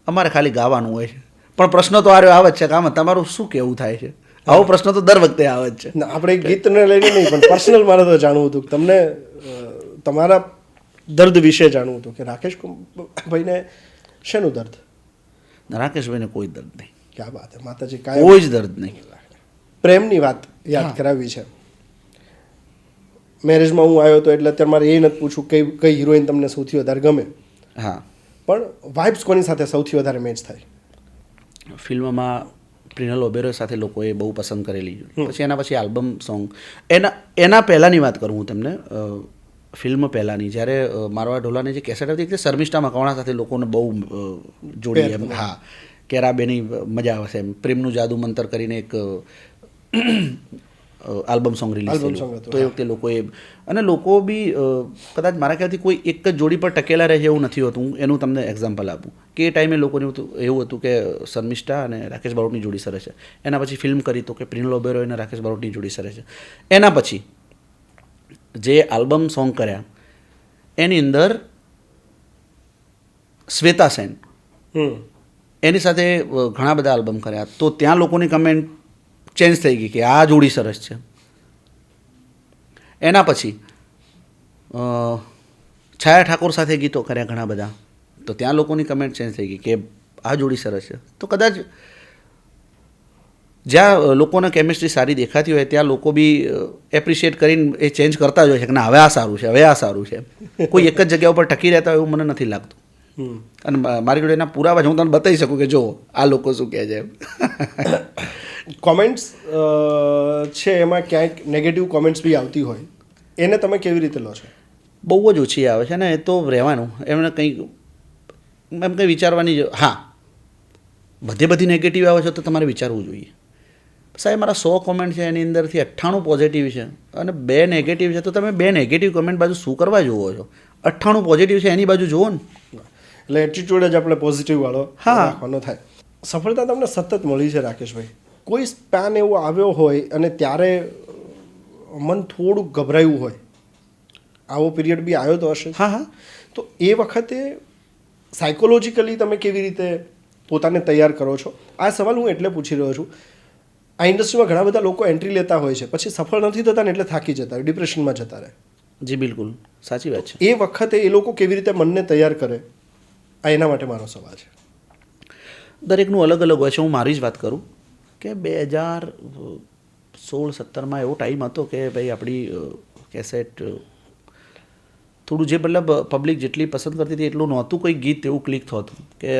અમારે ખાલી ગાવાનું હોય છે. પણ પ્રશ્ન તો આવે જ છે કે આમાં તમારું શું કહેવું થાય છે? આવો પ્રશ્ન તો દર વખતે આવે જ છે. આપણે ગીતને લઈને નહીં, પણ પર્સનલ મારે તો જાણવું હતું તમને તમારા દર્દ વિશે જાણવું હતું કે રાકેશ ભાઈને શેનું દર્દ? રાકેશભાઈને કોઈ દર્દ નહીં. ક્યાં વાત છે માતાજી, કોઈ જ દર્દ નહીં. પ્રેમની વાત યાદ કરાવી છે. મેરેજમાં હું આવ્યો હતો એટલે અત્યારે મારે એ નથી પૂછવું કઈ હિરોઈન તમને સૌથી વધારે ગમે. હા, પણ વાઇબ્સ કોની સાથે સૌથી વધારે મેચ થાય? ફિલ્મમાં પ્રિનલ ઓબેરોય સાથે લોકોએ બહુ પસંદ કરેલી. પછી એના પછી આલ્બમ સોંગ, એના પહેલાંની વાત કરું હું તમને, ફિલ્મ પહેલાંની, જ્યારે મારવા ઢોલાની જે કેસેટ હતી તે શર્મિષ્ઠા મકવાણા સાથે લોકોને બહુ જોડી એમ. હા, કેરાબેની મજા આવશે એમ. પ્રેમનું જાદુ મંતર કરીને એક આલ્બમ સોંગ રિલીઝ થયું તો એ વખતે લોકોએ, અને લોકો બી કદાચ મારા ખ્યાલથી કોઈ એક જ જોડી પર ટકેલા રહે એવું નથી હોતું. હું એનું તમને એક્ઝામ્પલ આપું કે એ ટાઈમે લોકોને એવું હતું કે શર્મિષ્ઠા અને રાકેશ બારોટની જોડી સરસ છે. એના પછી ફિલ્મ કરી તો કે પ્રિનલ ઓબેરોય અને રાકેશ બારોટની જોડી સરસ છે. એના પછી જે આલ્બમ સોંગ કર્યા એની અંદર શ્વેતા સેન એની સાથે ઘણા બધા આલ્બમ કર્યા, તો ત્યાં લોકોની કમેન્ટ ચેન્જ થઈ ગઈ કે આ જોડી સરસ છે. એના પછી છાયા ઠાકોર સાથે ગીતો કર્યા ઘણા બધા, તો ત્યાં લોકોની કમેન્ટ ચેન્જ થઈ ગઈ કે આ જોડી સરસ છે. તો કદાચ જ્યાં લોકોને કેમિસ્ટ્રી સારી દેખાતી હોય ત્યાં લોકો બી એપ્રિશિએટ કરીને એ ચેન્જ કરતા જ હોય છે કે ના હવે આ સારું છે, હવે આ સારું છે. કોઈ એક જ જગ્યા ઉપર ટકી રહેતા હોય એવું મને નથી લાગતું. અને મારી જોડે એના પુરાવા હું તમને બતાવી શકું કે જો આ લોકો શું કહે છે. કોમેન્ટ્સ છે એમાં ક્યાંક નેગેટિવ કોમેન્ટ્સ બી આવતી હોય, એને તમે કેવી રીતે લો છો? બહુ જ ઓછી આવે છે ને, એ તો રહેવાનું. એમને કંઈ વિચારવાની. હા, બધી નેગેટિવ આવે છે તો તમારે વિચારવું જોઈએ. સાહેબ મારા 100 કોમેન્ટ છે એની અંદરથી 98 પોઝિટિવ છે અને 2 નેગેટિવ છે, તો તમે 2 નેગેટિવ કોમેન્ટ બાજુ શું કરવા જુઓ છો? 98 પોઝિટિવ છે એની બાજુ જુઓ ને. એટલે એટીટ્યુડ જ આપણે પોઝિટિવ વાળો રાખવાનો થાય. સફળતા તમને સતત મળી છે રાકેશભાઈ, કોઈ સ્પેન એવો આવ્યો હોય અને ત્યારે મન થોડુંક ગભરાયું હોય, આવો પીરિયડ બી આવ્યો તો હશે? હા, તો એ વખતે સાયકોલોજીકલી તમે કેવી રીતે પોતાને તૈયાર કરો છો? આ સવાલ હું એટલે પૂછી રહ્યો છું, આ ઇન્ડસ્ટ્રીમાં ઘણા બધા લોકો એન્ટ્રી લેતા હોય છે, પછી સફળ નથી થતા ને એટલે થાકી જતા હોય, ડિપ્રેશનમાં જતા રહે. જી બિલકુલ સાચી વાત છે. એ વખતે એ લોકો કેવી રીતે મનને તૈયાર કરે, આ એના માટે મારો સવાલ છે. દરેકનું અલગ અલગ હોય છે. હું મારી જ વાત કરું કે 2016-17માં એવો ટાઈમ હતો કે ભાઈ આપણી કેસેટ થોડું જે મતલબ પબ્લિક જેટલી પસંદ કરતી હતી એટલું નહોતું કોઈ ગીત એવું ક્લિક થતું કે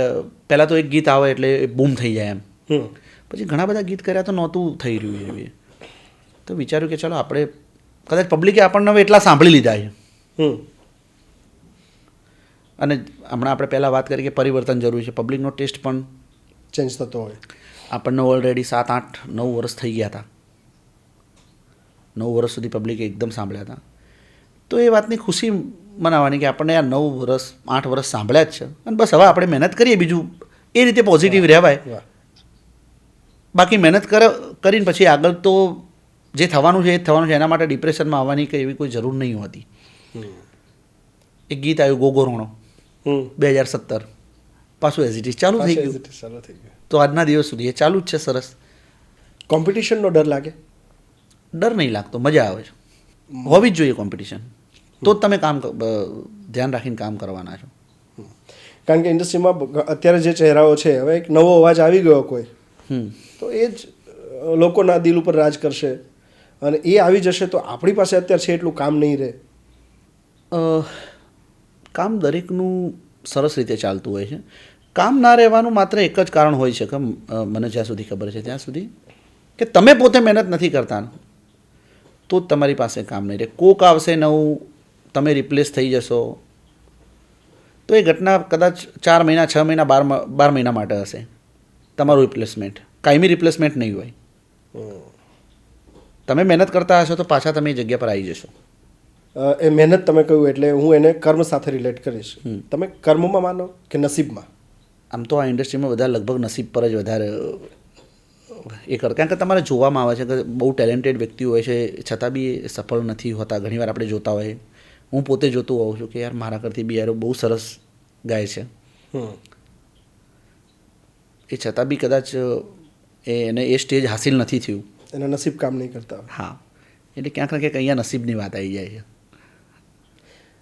પહેલાં તો એક ગીત આવે એટલે બૂમ થઈ જાય એમ. પછી ઘણા બધા ગીત કર્યા તો નહોતું થઈ રહ્યું એ. તો વિચાર્યું કે ચાલો આપણે કદાચ પબ્લિકે આપણને હવે એટલા સાંભળી લીધા છે. અને હમણાં આપણે પહેલાં વાત કરી કે પરિવર્તન જરૂરી છે, પબ્લિકનો ટેસ્ટ પણ ચેન્જ થતો હોય. આપણને ઓલરેડી 7, 8, 9 વર્ષ થઈ ગયા હતા. 9 વર્ષ સુધી પબ્લિકે એકદમ સાંભળ્યા હતા. તો એ વાતની ખુશી મનાવવાની કે આપણને આ 9 વર્ષ 8 વર્ષ સાંભળ્યા જ છે અને બસ હવે આપણે મહેનત કરીએ, બીજું એ રીતે પોઝિટિવ રહેવાય. બાકી મહેનત કરીને પછી આગળ તો જે થવાનું છે એ જ થવાનું છે. એના માટે ડિપ્રેશનમાં આવવાની કંઈ એવી કોઈ જરૂર નહીં હોતી. એક ગીત આવ્યું ગોગો રોણો 2017, પાછું એઝ ઇટ ઇઝ ચાલુ થઈ ગયું. તો આજના દિવસ સુધી એ ચાલુ જ છે. સરસ. કોમ્પિટિશનનો ડર લાગે? ડર નહીં લાગતો, મજા આવે છે. હોવી જ જોઈએ કોમ્પિટિશન, તો જ તમે ધ્યાન રાખીને કામ કરવાના છો. કારણ કે ઇન્ડસ્ટ્રીમાં અત્યારે જે ચહેરાઓ છે, હવે એક નવો અવાજ આવી ગયો કોઈ, તો એ જ લોકોના દિલ ઉપર રાજ કરશે અને એ આવી જશે તો આપણી પાસે અત્યારે છે એટલું કામ નહીં રહે. કામ દરેકનું સરસ રીતે ચાલતું હોય છે. કામ ના રહેવાનું માત્ર એક જ કારણ હોય છે કે મને જ્યાં સુધી ખબર છે ત્યાં સુધી, કે તમે પોતે મહેનત નથી કરતા તો જ તમારી પાસે કામ નહીં રહે. કોક આવશે નવું, તમે રિપ્લેસ થઈ જશો, તો એ ઘટના કદાચ 4 મહિના 6 મહિના 12 મહિના માટે હશે. તમારું રિપ્લેસમેન્ટ કાયમી રિપ્લેસમેન્ટ નહીં હોય. તમે મહેનત કરતા હશો તો પાછા તમે એ જગ્યા પર આવી જશો. એ મહેનત તમે કહ્યું એટલે હું એને કર્મ સાથે રિલેટ કરીશ. તમે કર્મમાં માનો કે નસીબમાં? આમ તો આ ઇન્ડસ્ટ્રીમાં બધા લગભગ નસીબ પર જ વધારે એ કરે, કારણ કે તમારે જોવામાં આવે છે કે બહુ ટેલેન્ટેડ વ્યક્તિઓ હોય છે છતાં બી એ સફળ નથી હોતા. ઘણીવાર આપણે જોતા હોઈએ, હું પોતે જોતો હોઉં છું કે યાર મારા કરતી બી યાર બહુ સરસ ગાય છે, એ છતાં બી કદાચ એને એ સ્ટેજ હાસિલ નથી થયું, એના નસીબ કામ નહીં કરતા. હા, એટલે ક્યાંક ને ક્યાંક અહીંયા નસીબની વાત આવી જાય છે.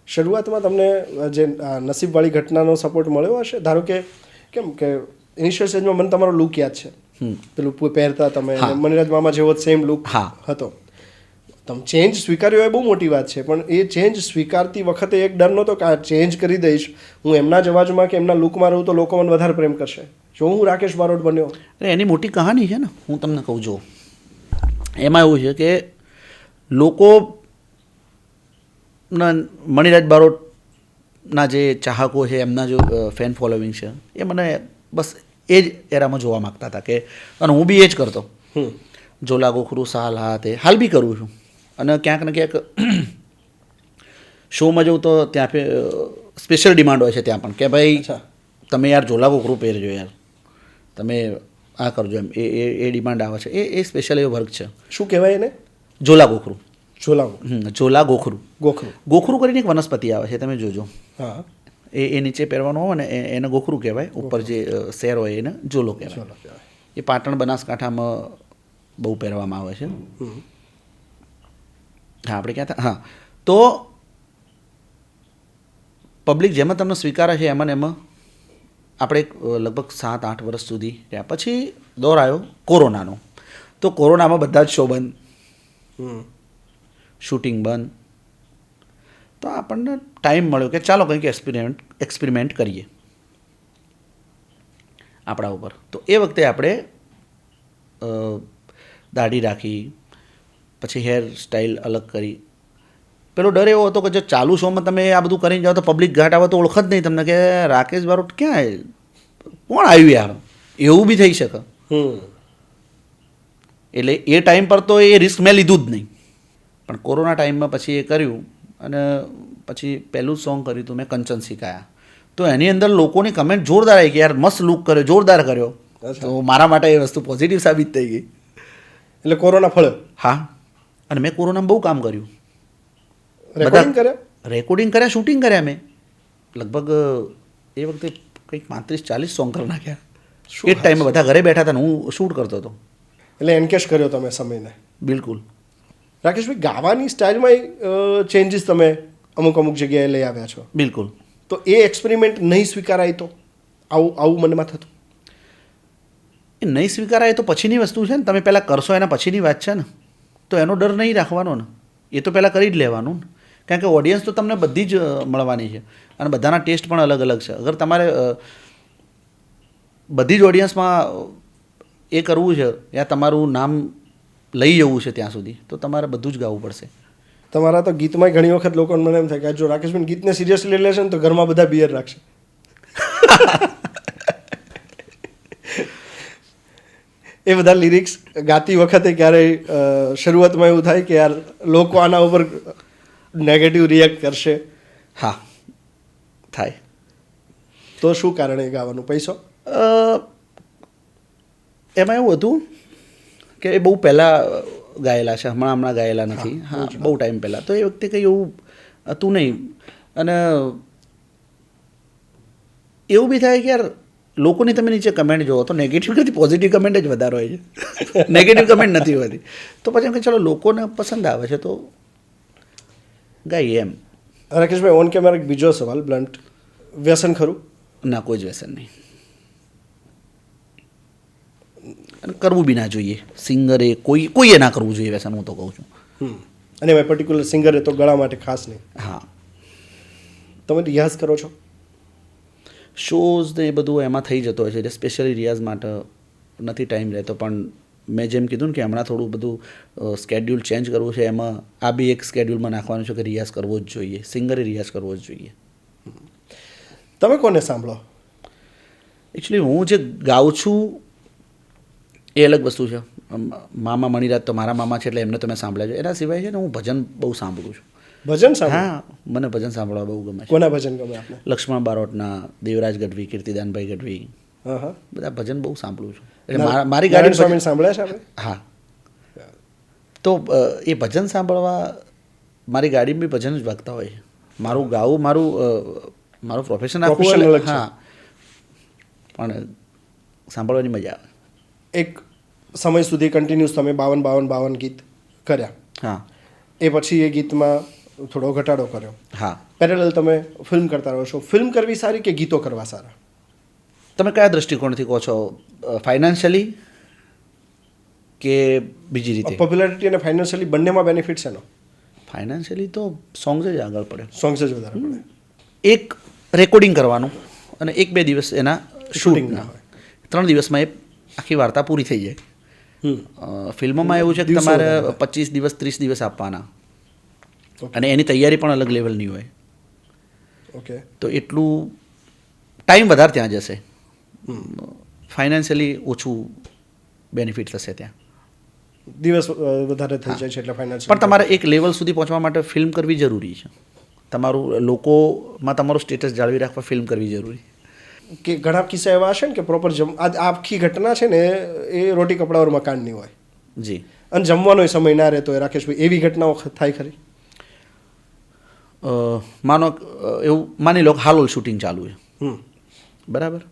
શરૂઆતમાં તમને જે નસીબવાળી ઘટનાનો સપોર્ટ મળ્યો હશે? ધારો કે કેમ કે ઇનિશિયલ સ્ટેજમાં મને તમારો લુક યાદ છે, પેલું પહેરતા તમે મણિરાજ મામા જેવો જ સેમ લુક હતો. તમે ચેન્જ સ્વીકાર્યો એ બહુ મોટી વાત છે, પણ એ ચેન્જ સ્વીકારતી વખતે એક ડર નહોતો કે આ ચેન્જ કરી દઈશ, હું એમના જ અવાજમાં કે એમના લુકમાં રહું તો લોકો મને વધારે પ્રેમ કરશે? જો હું રાકેશ બારોટ બન્યો, એની મોટી કહાની છે ને, હું તમને કહું છું. એમાં એવું છે કે લોકો મણિરાજ બારોટના જે ચાહકો છે, એમના જો ફેન ફોલોવિંગ છે, એ મને બસ એ જ એરામાં જોવા માગતા હતા કે, અને હું બી એ જ કરતો. જોલા ગોખરું સાલ હા તે હાલ બી કરું છું. અને ક્યાંક ને ક્યાંક શોમાં જવું તો ત્યાં સ્પેશિયલ ડિમાન્ડ હોય છે ત્યાં પણ કે ભાઈ તમે યાર જોલા ગોખરું પહેરજો, યાર તમે આ કરજો, એમ એ ડિમાન્ડ આવે છે. એ સ્પેશિયલ એવો વર્ક છે. શું કહેવાય એને? જોલા ગોખરું. જોલા ગોખરું. ગોખરું કરીને એક વનસ્પતિ આવે છે, તમે જોજો. હા, એ નીચે પહેરવાનું હોય ને એને ગોખરું કહેવાય, ઉપર જે શેર હોય એને જોલો કહેવાય. એ પાટણ બનાસકાંઠામાં બહુ પહેરવામાં આવે છે. હા, આપણે ક્યાં હતા? હા, તો પબ્લિક જેમાં તમને સ્વીકારે છે એમાં ને એમાં આપણે લગભગ 7-8 વર્ષ સુધી રહ્યા. પછી દોર આવ્યો કોરોનાનો. તો કોરોનામાં બધા જ શો બંધ, શૂટિંગ બંધ. તો આપણને ટાઈમ મળ્યો કે ચાલો કંઈક એક્સપેરિમેન્ટ કરીએ આપણા ઉપર. તો એ વખતે આપણે દાઢી રાખી, પછી હેર સ્ટાઇલ અલગ કરી. પેલો ડર એવો હતો કે જો ચાલુ શોમાં તમે આ બધું કરીને જાઓ તો પબ્લિક ઘાટ આવે તો ઓળખ જ નહીં તમને કે રાકેશ બારોટ ક્યાં, કોણ આવ્યું યાર, એવું બી થઈ શકે. એટલે એ ટાઈમ પર તો એ રિસ્ક મેં લીધું જ નહીં. પણ કોરોના ટાઈમમાં પછી એ કર્યું અને પછી પહેલું જ સોંગ કર્યું હતું મેં, કંચન શીખાયા. તો એની અંદર લોકોની કમેન્ટ જોરદાર આવી કે યાર મસ્ત લુક કર્યો, જોરદાર કર્યો. તો મારા માટે એ વસ્તુ પોઝિટિવ સાબિત થઈ ગઈ. એટલે કોરોના ફળ્યો? હા, અને મેં કોરોનામાં બહુ કામ કર્યું. રેકોર્ડિંગ કર્યા, શૂટિંગ કર્યા. મેં લગભગ એ વખતે કંઈક 35-40 સોંગ કરી નાખ્યા. એ જ ટાઈમે બધા ઘરે બેઠા હતા ને હું શૂટ કરતો હતો. એટલે એન્કેશ કર્યો તમે સમયને? બિલકુલ. રાકેશભાઈ, ગાવાની સ્ટાઇલમાં ચેન્જીસ તમે અમુક જગ્યાએ લઈ આવ્યા છો? બિલકુલ. તો એ એક્સપેરિમેન્ટ નહીં સ્વીકારાય તો આવું મનમાં થતું? એ નહીં સ્વીકારાય તો પછીની વસ્તુ છે ને, તમે પહેલાં કરશો એના પછીની વાત છે ને. તો એનો ડર નહીં રાખવાનો ને, એ તો પહેલાં કરી જ લેવાનું ને. કારણ કે ઓડિયન્સ તો તમને બધી જ મળવાની છે અને બધાના ટેસ્ટ પણ અલગ અલગ છે. અગર તમારે બધી જ ઓડિયન્સમાં એ કરવું છે યા તમારું નામ લઈ જવું છે ત્યાં સુધી, તો તમારે બધું જ ગાવું પડશે. તમારા તો ગીતમાં ઘણી વખત લોકોને મને એમ થાય કે જો રાકેશભાઈ ગીતને સિરિયસલી લેશે ને તો ઘરમાં બધા બિયર રાખશે. એ બધા લિરિક્સ ગાતી વખતે ક્યારેય શરૂઆતમાં એવું થાય કે યાર લોકો આના ઉપર નેગેટિવ રિએક્ટ કરશે? હા, થાય. તો શું કારણે ગાવાનું? પૈસો? એમાં એવું હતું કે એ બહુ પહેલાં ગાયેલા છે, હમણાં ગાયેલા નથી. હા, બહુ ટાઈમ પહેલાં. તો એ વખતે કંઈ એવું હતું નહીં. અને એવું બી થાય કે યાર લોકોની તમે નીચે કમેન્ટ જુઓ તો નેગેટિવ કરતી પોઝિટિવ કમેન્ટ જ વધારે હોય છે. નેગેટિવ કમેન્ટ નથી હોતી. તો પછી એમ કે ચલો લોકોને પસંદ આવે છે તો ગાઈએ એમ. રાકેશભાઈ, ઓન કેમેરા એક બીજો સવાલ, બ્લન્ટ. વ્યસન ખરું? ના, કોઈ જ વ્યસન નહીં. અને કરવું બી ના જોઈએ. સિંગરે કોઈએ ના કરવું જોઈએ વ્યસન, હું તો કહું છું. અને એમાં પર્ટિક્યુલર સિંગરે તો ગળા માટે ખાસ નહીં. હા. તમે રિયાઝ કરો છો? શોઝ ને એ બધું એમાં થઈ જતો હોય છે, એટલે સ્પેશિયલી રિયાઝ માટે નથી ટાઈમ રહેતો. પણ મેં જેમ કીધું ને કે હમણાં થોડું બધું સ્કેડ્યુલ ચેન્જ કરવું છે, એમાં આ બી એક સ્કેડ્યુલમાં નાખવાનું છે કે રિયાઝ કરવો જ જોઈએ, સિંગરે રિયાઝ કરવો જ જોઈએ. તમે કોને સાંભળો? એકચ્યુઅલી હું જે ગાઉં છું એ અલગ વસ્તુ છે. મામા મણિરાજ તો મારા મામા છે એટલે એમને તો મેં સાંભળ્યા છે. એના સિવાય છે ને હું ભજન બહુ સાંભળું છું. ભજન સાંભળો? હા, મને ભજન સાંભળવા બહુ ગમે છે. કોના ભજન ગમે આપને? લક્ષ્મણ બારોટના, દેવરાજ ગઢવી, કીર્તિદાનભાઈ ગઢવી, બધા ભજન બહુ સાંભળું છું. એટલે મારી ગાડી સ્વામી સાંભળ્યા છે આપણે? હા. તો એ ભજન સાંભળવા મારી ગાડીમાં બી ભજન જ વાગતા હોય છે. મારું ગાવું મારું પ્રોફેશન આખું અલગ. હા, પણ સાંભળવાની મજા આવે. એક સમય સુધી કન્ટિન્યુઅસ તમે 52 ગીત કર્યા. હા. એ પછી એ ગીતમાં થોડો ઘટાડો કર્યો. હા. પેરેલલ તમે ફિલ્મ કરતા રહો છો. ફિલ્મ કરવી સારી કે ગીતો કરવા સારા? તમે કયા દ્રષ્ટિકોણથી કહો છો? ફાઇનાન્શિયલી કે બીજી રીતે? પોપ્યુલારિટી અને ફાઇનાન્શિયલી બંનેમાં બેનિફિટ છે? ફાઇનાન્શિયલી તો સોંગ્સ જ આગળ પડે. સોંગ્સ જ વધારે પડે. એક રેકોર્ડિંગ કરવાનું અને 1-2 દિવસ એના શૂટિંગ ના હોય, 3 દિવસમાં એ આખી વાર્તા પૂરી થઈ જાય. ફિલ્મોમાં એવું છે કે તમારે 25 દિવસ 30 દિવસ આપવાના, અને એની તૈયારી પણ અલગ લેવલની હોય. ઓકે. તો એટલું ટાઈમ વધારે ત્યાં જશે. ફાઇનાન્શિયલી ઓછું બેનિફિટ થશે ત્યાં. દિવસ વધારે થઈ જાય છે એટલે ફાઇનાન્શિયલ. પણ તમારે એક લેવલ સુધી પહોંચવા માટે ફિલ્મ કરવી જરૂરી છે. તમારું લોકોમાં તમારું સ્ટેટસ જાળવી રાખવા ફિલ્મ કરવી જરૂરી. કે ઘણા કિસ્સા એવા હશે ને કે પ્રોપર આખી ઘટના છે ને એ રોટી કપડા ઓર મકાનની હોય. જી. અને જમવાનો સમય ના રહેતો હોય. રાકેશભાઈ, એવી ઘટનાઓ થાય ખરી? માનો એવું માની લો હાલોલ શૂટિંગ ચાલુ છે, બરાબર.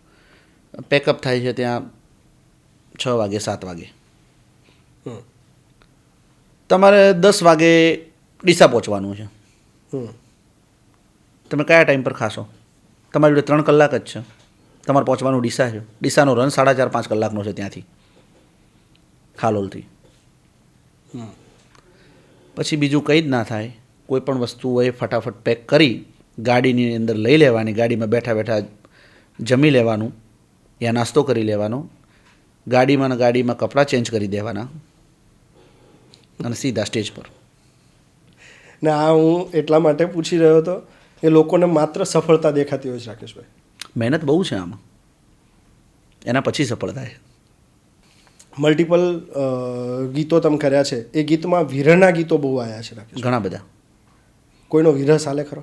પેકઅપ થાય છે ત્યાં 6 વાગે 7 વાગે. તમારે 10 વાગે ડીસા પહોંચવાનું છે. તમે કયા ટાઈમ પર ખાશો? તમારી જોડે 3 કલાક જ છે. તમારે પહોંચવાનું ડીસા છે. ડીસાનો રન 4.5-5 કલાકનો છે ત્યાંથી, હાલોલથી. પછી બીજું કંઈ જ ના થાય. કોઈ પણ વસ્તુ હોય ફટાફટ પેક કરી ગાડીની અંદર લઈ લેવાની, ગાડીમાં બેઠા બેઠા જમી લેવાનું યા નાસ્તો કરી લેવાનો, ગાડીમાં કપડાં ચેન્જ કરી દેવાના અને સીધા સ્ટેજ પર. ને આ હું એટલા માટે પૂછી રહ્યો હતો કે લોકોને માત્ર સફળતા દેખાતી હોય છે રાકેશભાઈ. મહેનત બહુ છે આમાં, એના પછી સફળતા છે. મલ્ટિપલ ગીતો તમે કર્યા છે. એ ગીતમાં વિરહના ગીતો બહુ આવ્યા છે રાકેશ? ઘણા બધા. કોઈનો વિરહ ચાલે ખરો?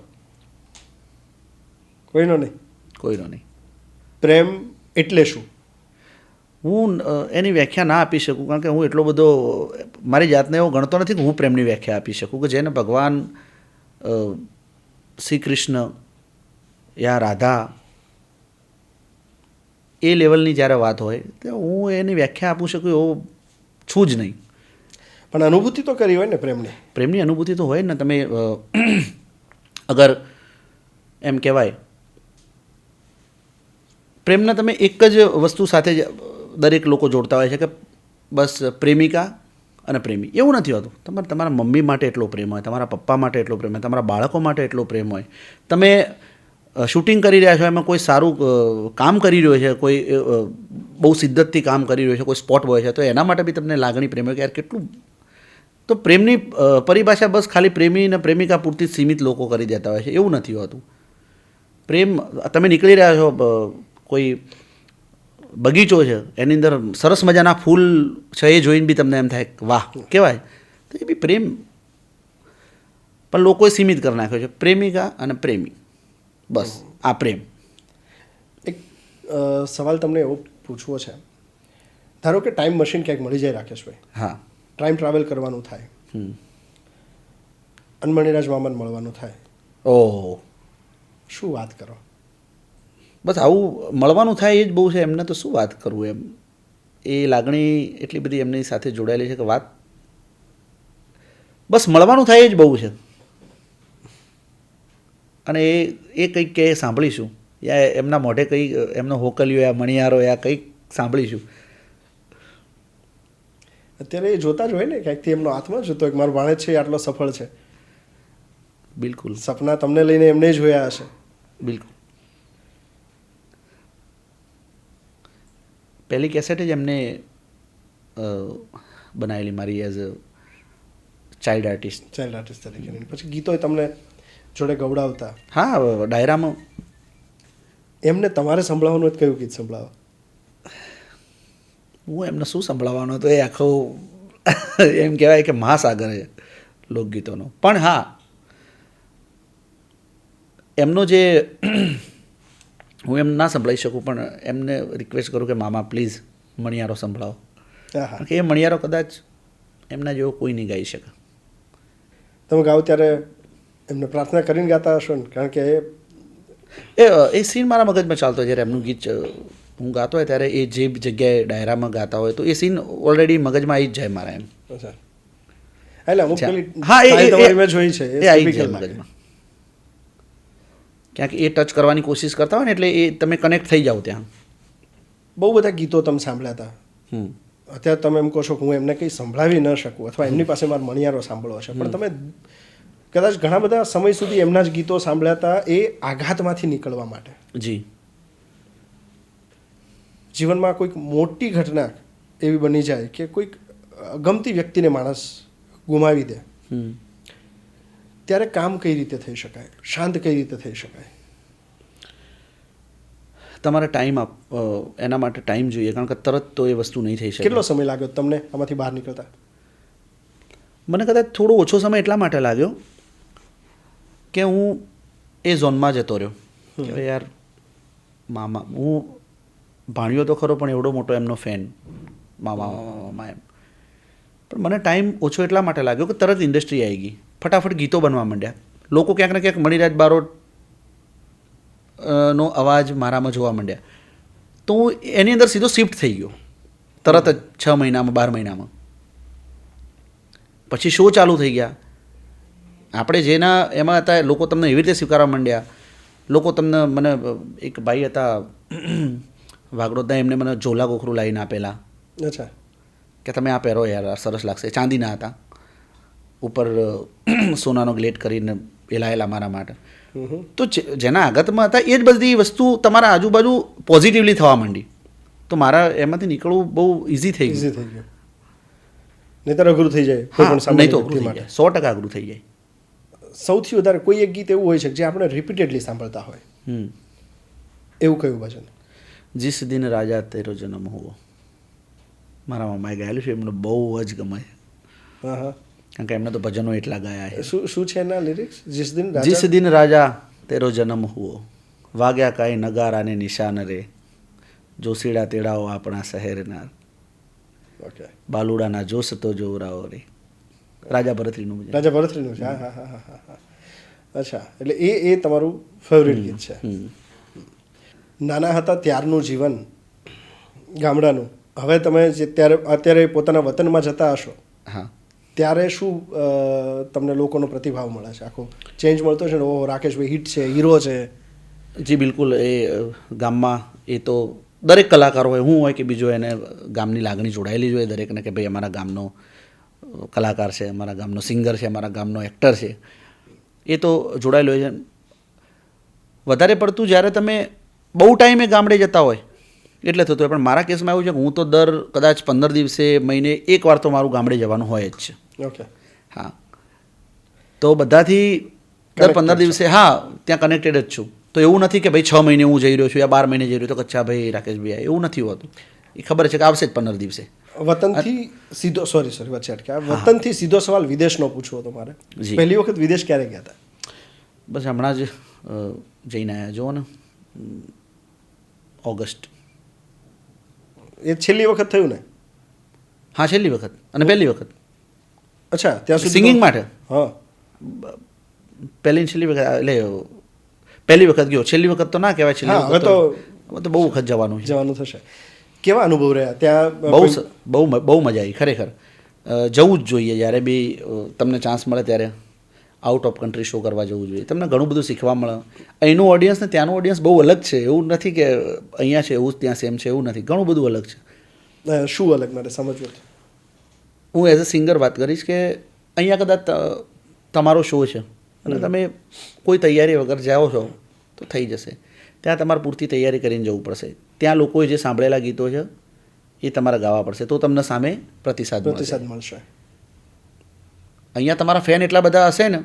કોઈનો નહીં? કોઈનો નહીં. પ્રેમ એટલે શું? હું એની વ્યાખ્યા ના આપી શકું, કારણ કે હું એટલો બધો મારી જાતને એવો ગણતો નથી કે હું પ્રેમની વ્યાખ્યા આપી શકું. કે જેને ભગવાન શ્રી કૃષ્ણ યા રાધા એ લેવલની જ્યારે વાત હોય તો હું એની વ્યાખ્યા આપી શકું એવો છું જ નહીં. પણ અનુભૂતિ તો કરી હોય ને પ્રેમની? પ્રેમની અનુભૂતિ તો હોય ને. તમે અગર એમ કહેવાય પ્રેમના તમે એક જ વસ્તુ સાથે દરેક લોકો જોડતા હોય છે કે બસ પ્રેમિકા અને પ્રેમી. એવું નથી હોતું. તમારા મમ્મી માટે એટલો પ્રેમ હોય, તમારા પપ્પા માટે એટલો પ્રેમ હોય, તમારા બાળકો માટે એટલો પ્રેમ હોય. તમે શૂટિંગ કરી રહ્યા છો, એમાં કોઈ સારું કામ કરી રહ્યો છે, કોઈ બહુ શિદ્દતથી કામ કરી રહ્યો છે, કોઈ સ્પોટ હોય છે, તો એના માટે બી તમને લાગણી પ્રેમ હોય કે યાર કેટલું. તો પ્રેમની પરિભાષા બસ ખાલી પ્રેમી અને પ્રેમિકા પૂરતી સીમિત લોકો કરી દેતા હોય છે. એવું નથી હોતું. પ્રેમ તમે નીકળી રહ્યા છો કોઈ બગીચો છે, એની અંદર સરસ મજાના ફૂલ છે, એ જોઈને બી તમને એમ થાય કે વાહ કહેવાય. તો એ બી પ્રેમ, પણ લોકોએ સીમિત કરી નાખ્યો છે પ્રેમિકા અને પ્રેમી, બસ આ પ્રેમ. એક સવાલ તમને એવો પૂછવો છે, ધારો કે ટાઈમ મશીન ક્યાંક મળી જાય રાકેશભાઈ, હા, ટાઈમ ટ્રાવેલ કરવાનું થાય, અનમણીરાજ મામાને મળવાનું થાય, ઓહ શું વાત કરો. બસ આવું મળવાનું થાય એ જ બહુ છે. એમને તો શું વાત કરવું, એમ એ લાગણી એટલી બધી એમની સાથે જોડાયેલી છે કે વાત, બસ મળવાનું થાય એ જ બહુ છે. અને એ કંઈક કે સાંભળીશું, યા એમના મોઢે કંઈ એમનો હોકલિયો યા મણિયારો યા કંઈક સાંભળીશું. અત્યારે એ જોતા જ હોય ને, ક્યાંકથી એમનો હાથમાં જોતો કે મારો ભાણેજ છે એ આટલો સફળ છે. બિલકુલ, સપના તમને લઈને એમને જોયા હશે. બિલકુલ. પહેલી કેસેટ જ એમને બનાવેલી મારી એઝ અ ચાઇલ્ડ આર્ટિસ્ટ તરીકે. પછી ગીતો તમને જોડે ગવડાવતા. હા, ડાયરામાં. એમને તમારે સંભળાવવાનું હોય કયું ગીત સંભળાવો? હું એમને શું સંભળાવવાનો હતો, એ આખો એમ કહેવાય કે મહાસાગર છે લોકગીતોનો. પણ હા, એમનો જે હું એમ ના સંભળાવી શકું, પણ એમને રિક્વેસ્ટ કરું કે મામા પ્લીઝ મણિયારો સંભળાવો. કારણ કે એ મણિયારો કદાચ એમના જેવો કોઈ નહીં ગાઈ શકે. તમે ગાઓ ત્યારે એમને પ્રાર્થના કરીને ગાતા હશો ને, કારણ કે એ સીન મારા મગજમાં ચાલતો હોય. જ્યારે એમનું ગીત હું ગાતો હોય ત્યારે એ જે જગ્યાએ ડાયરામાં ગાતા હોય તો એ સીન ઓલરેડી મગજમાં આવી જ જાય મારા. એમ એટલે અમુક હા, એ જોઈ છે, એ આવી જાય મગજમાં. ક્યાંક એ ટચ કરવાની કોશિશ કરતા હોય ને, એટલે એ તમે કનેક્ટ થઈ જાઓ ત્યાં. બહુ બધા ગીતો તમે સાંભળ્યા હતા, અત્યારે તમે એમ કહો છો કે હું એમને કંઈ સંભળાવી ન શકું, અથવા એમની પાસે મારો મણિયારો સાંભળવો છે, પણ તમે કદાચ ઘણા બધા સમય સુધી એમના જ ગીતો સાંભળ્યા હતા એ આઘાતમાંથી નીકળવા માટે. જી. જીવનમાં કોઈક મોટી ઘટના એવી બની જાય કે કોઈક ગમતી વ્યક્તિને માણસ ગુમાવી દે, ત્યારે કામ કઈ રીતે થઈ શકાય, શાંત કઈ રીતે થઈ શકાય? તમારે ટાઈમ એના માટે ટાઈમ જોઈએ, કારણ કે તરત તો એ વસ્તુ નહીં થઈ શકે. કેટલો સમય લાગ્યો તમને આમાંથી બહાર નીકળતા? મને કદાચ થોડો ઓછો સમય એટલા માટે લાગ્યો કે હું એ ઝોનમાં જતો રહ્યો કે યાર મામા, હું ભાણ્યો તો ખરો પણ એવડો મોટો એમનો ફેન, મામા એમ. પણ મને ટાઈમ ઓછો એટલા માટે લાગ્યો કે તરત ઇન્ડસ્ટ્રી આવી ગઈ, ફટાફટ ગીતો બનવા માંડ્યા. લોકો ક્યાંક ને ક્યાંક મણિરાજ બારોટ નો અવાજ મારામાં જોવા માંડ્યા. તો હું એની અંદર સીધો શિફ્ટ થઈ ગયો તરત જ 6 મહિનામાં 12 મહિનામાં. પછી શો ચાલુ થઈ ગયા. આપણે જેના એમાં હતા લોકો તમને એવી રીતે સ્વીકારવા માંડ્યા. લોકો તમને, મને એક ભાઈ હતા વાગડોદના, એમને મને ઝોલા ગોખરું લાવીને આપેલા. અચ્છા. કે તમે આ પહેરો યાર, સરસ લાગશે. ચાંદીના હતા, ઉપર સોનાનો ગ્લેટ કરીને એ લાયેલા મારા માટે. તો જેના આઘાતમાં હતા એ જ બધી વસ્તુ તમારા આજુબાજુ પોઝિટિવલી થવા માંડી. તો મારા એમાંથી નીકળવું બહુ ઇઝી થઈ ગયું. નહીંતર અઘરું થઈ જાય. નહીં તો અઘરું થઈ જાય, 100% અઘરું થઈ જાય. સૌથી વધારે કોઈ એક ગીત એવું હોય છે જે આપણે રિપીટેડલી સાંભળતા હોય, એવું કયું ભજન? જીસ દિન રાજા તેરો જન્મ હુઓ. મારા મામાએ ગાયેલું છે, એમને બહુ જ ગમે. કારણ કે એમને તો ભજનો એટલા ગાયા છે. શું છે એના લિરિક્સ? જીસ દિન રાજા તેરો જન્મ હુઓ, વાગ્યા કાંઈ નગારાને નિશાન રે, જોશીડા તેડાઓ આપણા શહેરના, બાલુડાના જોશ તો જોરાઓ રે. રાજા ભરતરીનું છે. રાજા ભરતરીનું છે. હા. અચ્છા, એટલે એ તમારું ફેવરિટ ગીત છે. નાના હતા ત્યારનું જીવન ગામડાનું, હવે તમે જે અત્યારે પોતાના વતનમાં જતા હશો, હા, ત્યારે શું તમને લોકોનો પ્રતિભાવ મળે છે? આખો ચેન્જ મળતો છે ને? ઓહો, રાકેશભાઈ હિટ છે, હીરો છે. જી બિલકુલ. એ ગામમાં એ તો દરેક કલાકાર હોય, હું હોય કે બીજો, એને ગામની લાગણી જોડાયેલી જ હોય દરેકને કે ભાઈ અમારા ગામનો કલાકાર છે, અમારા ગામનો સિંગર છે, અમારા ગામનો એક્ટર છે. એ તો જોડાયેલો હોય છે. વધારે પડતું જ્યારે તમે બહુ ટાઈમે ગામડે જતા હોય એટલે થતું હોય. પણ મારા કેસમાં એવું છે કે હું તો દર કદાચ 15 દિવસે, મહિને એકવાર તો મારું ગામડે જવાનું હોય જ છે. ઓકે. હા, તો બધાથી દર 15 દિવસે, હા, ત્યાં કનેક્ટેડ જ છું. તો એવું નથી કે ભાઈ 6 મહિને હું જઈ રહ્યો છું યા 12 મહિને જઈ રહ્યો તો કચ્છા ભાઈ રાકેશભાઈ આયા, એવું નથી હોતું. એ ખબર છે કે આવશે જ 15 દિવસે. વતનથી સીધો સોરી વચ્ચે અટક્યા. વતનથી સીધો સવાલ વિદેશનો પૂછવો હતો મારે. પહેલી વખત વિદેશ ક્યારે ગયા હતા? બસ હમણાં જ જઈને આવ્યા. જુઓ ને, ઓગસ્ટ. એ છેલ્લી વખત થયું ને? હા, છેલ્લી વખત અને પહેલી વખત. અચ્છા, ત્યાં સુધી સિંગિંગ માટે? હા, પહેલી છેલ્લી વખત એટલે પહેલી વખત ગયો, છેલ્લી વખત તો ના કહેવાય. છેલ્લી વખત તો બહુ વખત જવાનું થશે. કેવા અનુભવ રહ્યા ત્યાં? બહુ મજા આવી ખરેખર. જવું જ જોઈએ જ્યારે બી તમને ચાન્સ મળે ત્યારે આઉટ ઓફ કન્ટ્રી શો કરવા જવું જોઈએ. તમને ઘણું બધું શીખવા મળે. અહીંનું ઓડિયન્સ ને ત્યાંનું ઓડિયન્સ બહુ અલગ છે. એવું નથી કે અહીંયા છે એવું જ ત્યાં સેમ છે, એવું નથી. ઘણું બધું અલગ છે. શું અલગ મારે સમજવું? હું એઝ અ સિંગર વાત કરીશ કે અહીંયા કદાચ તમારો શો છે અને તમે કોઈ તૈયારી વગર જાઓ છો તો થઈ જશે. ત્યાં તમારે પૂરતી તૈયારી કરીને જવું પડશે. ત્યાં લોકોએ જે સાંભળેલા ગીતો છે એ તમારે ગાવા પડશે તો તમને સામે પ્રતિસાદ મળશે. અહીંયા તમારા ફેન એટલા બધા હશે ને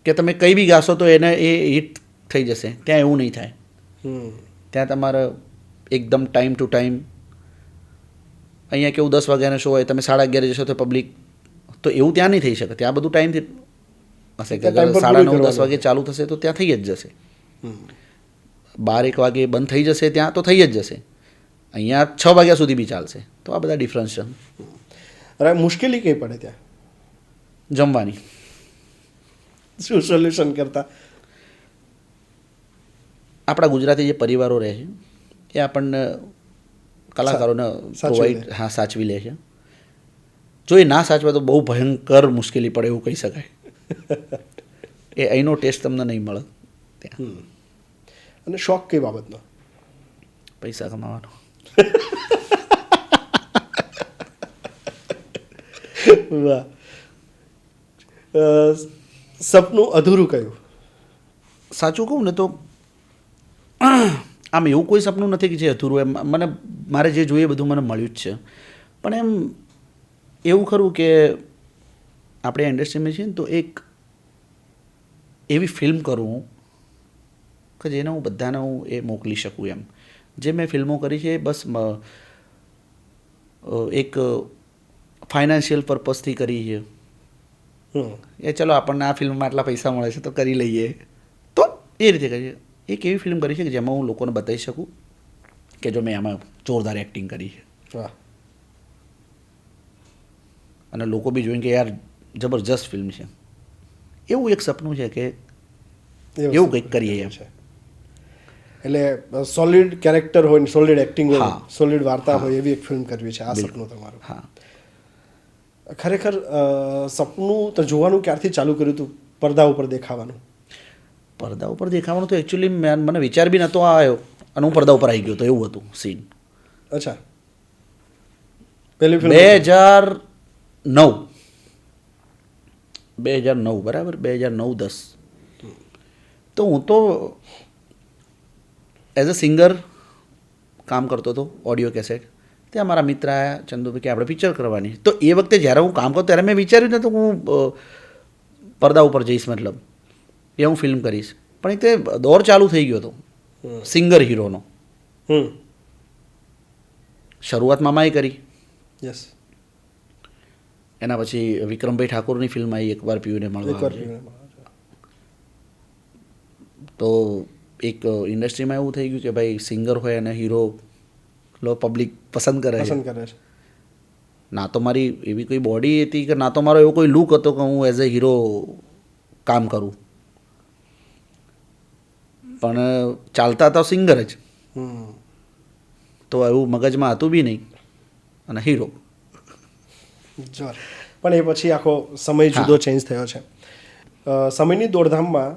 કે તમે કંઈ બી ગાશો તો એને એ હિટ થઈ જશે. ત્યાં એવું નહીં થાય. ત્યાં તમારે એકદમ ટાઈમ ટુ ટાઈમ. અહીંયા કેવું 10 વાગ્યાનો શો હોય, તમે 11:30 જશો તો પબ્લિક, તો એવું ત્યાં નહીં થઈ શકે. ત્યાં બધું ટાઈમથી હશે કે 9:30-10 વાગે ચાલુ થશે તો ત્યાં થઈ જ જશે. 12-1 વાગે બંધ થઈ જશે ત્યાં તો થઈ જ જશે. અહીંયા 6 વાગ્યા સુધી બી ચાલશે. તો આ બધા ડિફરન્સ છે. અરે મુશ્કેલી કઈ પડે ત્યાં? જમવાની. શું સોલ્યુશન કરતા? આપણા ગુજરાતી જે પરિવારો રહે છે એ આપણને કલાકારોને પ્રોવાઈડ સાચવી લે છે. જો એ ના સાચવે તો બહુ ભયંકર મુશ્કેલી પડે એવું કહી શકાય. એ અહીંનો ટેસ્ટ તમને નહીં મળે ત્યાં. અને શોખ કઈ બાબતનો? પૈસા કમાવાનો. વાહ. સપનું અધૂરું કયું? સાચું કહું ને તો આમ એવું કોઈ સપનું નથી કે જે અધૂરું. એમ મને મારે જે જોઈએ બધું મને મળ્યું જ છે. પણ એમ એવું ખરું કે આપણે ઇન્ડસ્ટ્રીમાં છીએ ને તો એક એવી ફિલ્મ કરું કે જેને હું બધાને હું એ મોકલી શકું એમ. જે મેં ફિલ્મો કરી છે બસ એક ફાઇનાન્શિયલ પર્પઝથી કરી છે. એ ચલો આપણને આ ફિલ્મમાં આટલા પૈસા મળે છે તો કરી લઈએ, તો એ રીતે કરીએ. એક એવી ફિલ્મ કરી છે કે જેમાં હું લોકોને બતાવી શકું કે જો મેં આમાં જોરદાર એક્ટિંગ કરી છે. અને લોકો બી જોઈને કે યાર જબરજસ્ત ફિલ્મ છે. એવું એક સપનું છે કે એવું કંઈક કરીએ એમ. એટલે સોલિડ કેરેક્ટર હોય, સોલિડ એક્ટિંગ હોય, સોલિડ વાર્તા હોય એવી એક ફિલ્મ કરવી છે. આ સપનું તમારું? હા. ખરેખર સપનું તો જોવાનું ક્યારથી ચાલુ કર્યું હતું પડદા ઉપર દેખાવાનું? પડદા ઉપર દેખાવાનું તો એકચ્યુઅલી મને વિચાર બી નહોતો આવ્યો અને હું પડદા ઉપર આવી ગયો તો એવું હતું સીન. અચ્છા. પહેલી ફિલ્મ 2009 બરાબર, 2009-10. તો હું તો એઝ અ સિંગર કામ કરતો હતો, ઓડિયો કેસેટ. ત્યાં મારા મિત્ર આવ્યા, ચંદુભાઈ, કે આપણે પિક્ચર કરવાની. તો એ વખતે જ્યારે હું કામ કરતો ત્યારે મેં વિચાર્યું નહોતું હું પડદા ઉપર જઈશ, મતલબ એ હું ફિલ્મ કરીશ. પણ તે દોર ચાલુ થઈ ગયો હતો સિંગર હીરોનો. શરૂઆત મામાએ કરી. યસ. એના પછી વિક્રમભાઈ ઠાકોરની ફિલ્મ આવી એકવાર પીયુને મળવા. તો એક ઇન્ડસ્ટ્રીમાં એવું થઈ ગયું કે ભાઈ સિંગર હોય અને હીરો પબ્લિક પસંદ કરે છે. ના તો મારી એવી કોઈ બોડી હતી કે ના તો મારો એવો કોઈ લુક હતો કે હું એઝ અ હીરો કામ કરું. પણ ચાલતા તો સિંગર જ. તો એવું મગજમાં હતું બી નહીં અને હીરો. પણ એ પછી આખો સમય જુદો ચેન્જ થયો છે. સમયની દોડધામમાં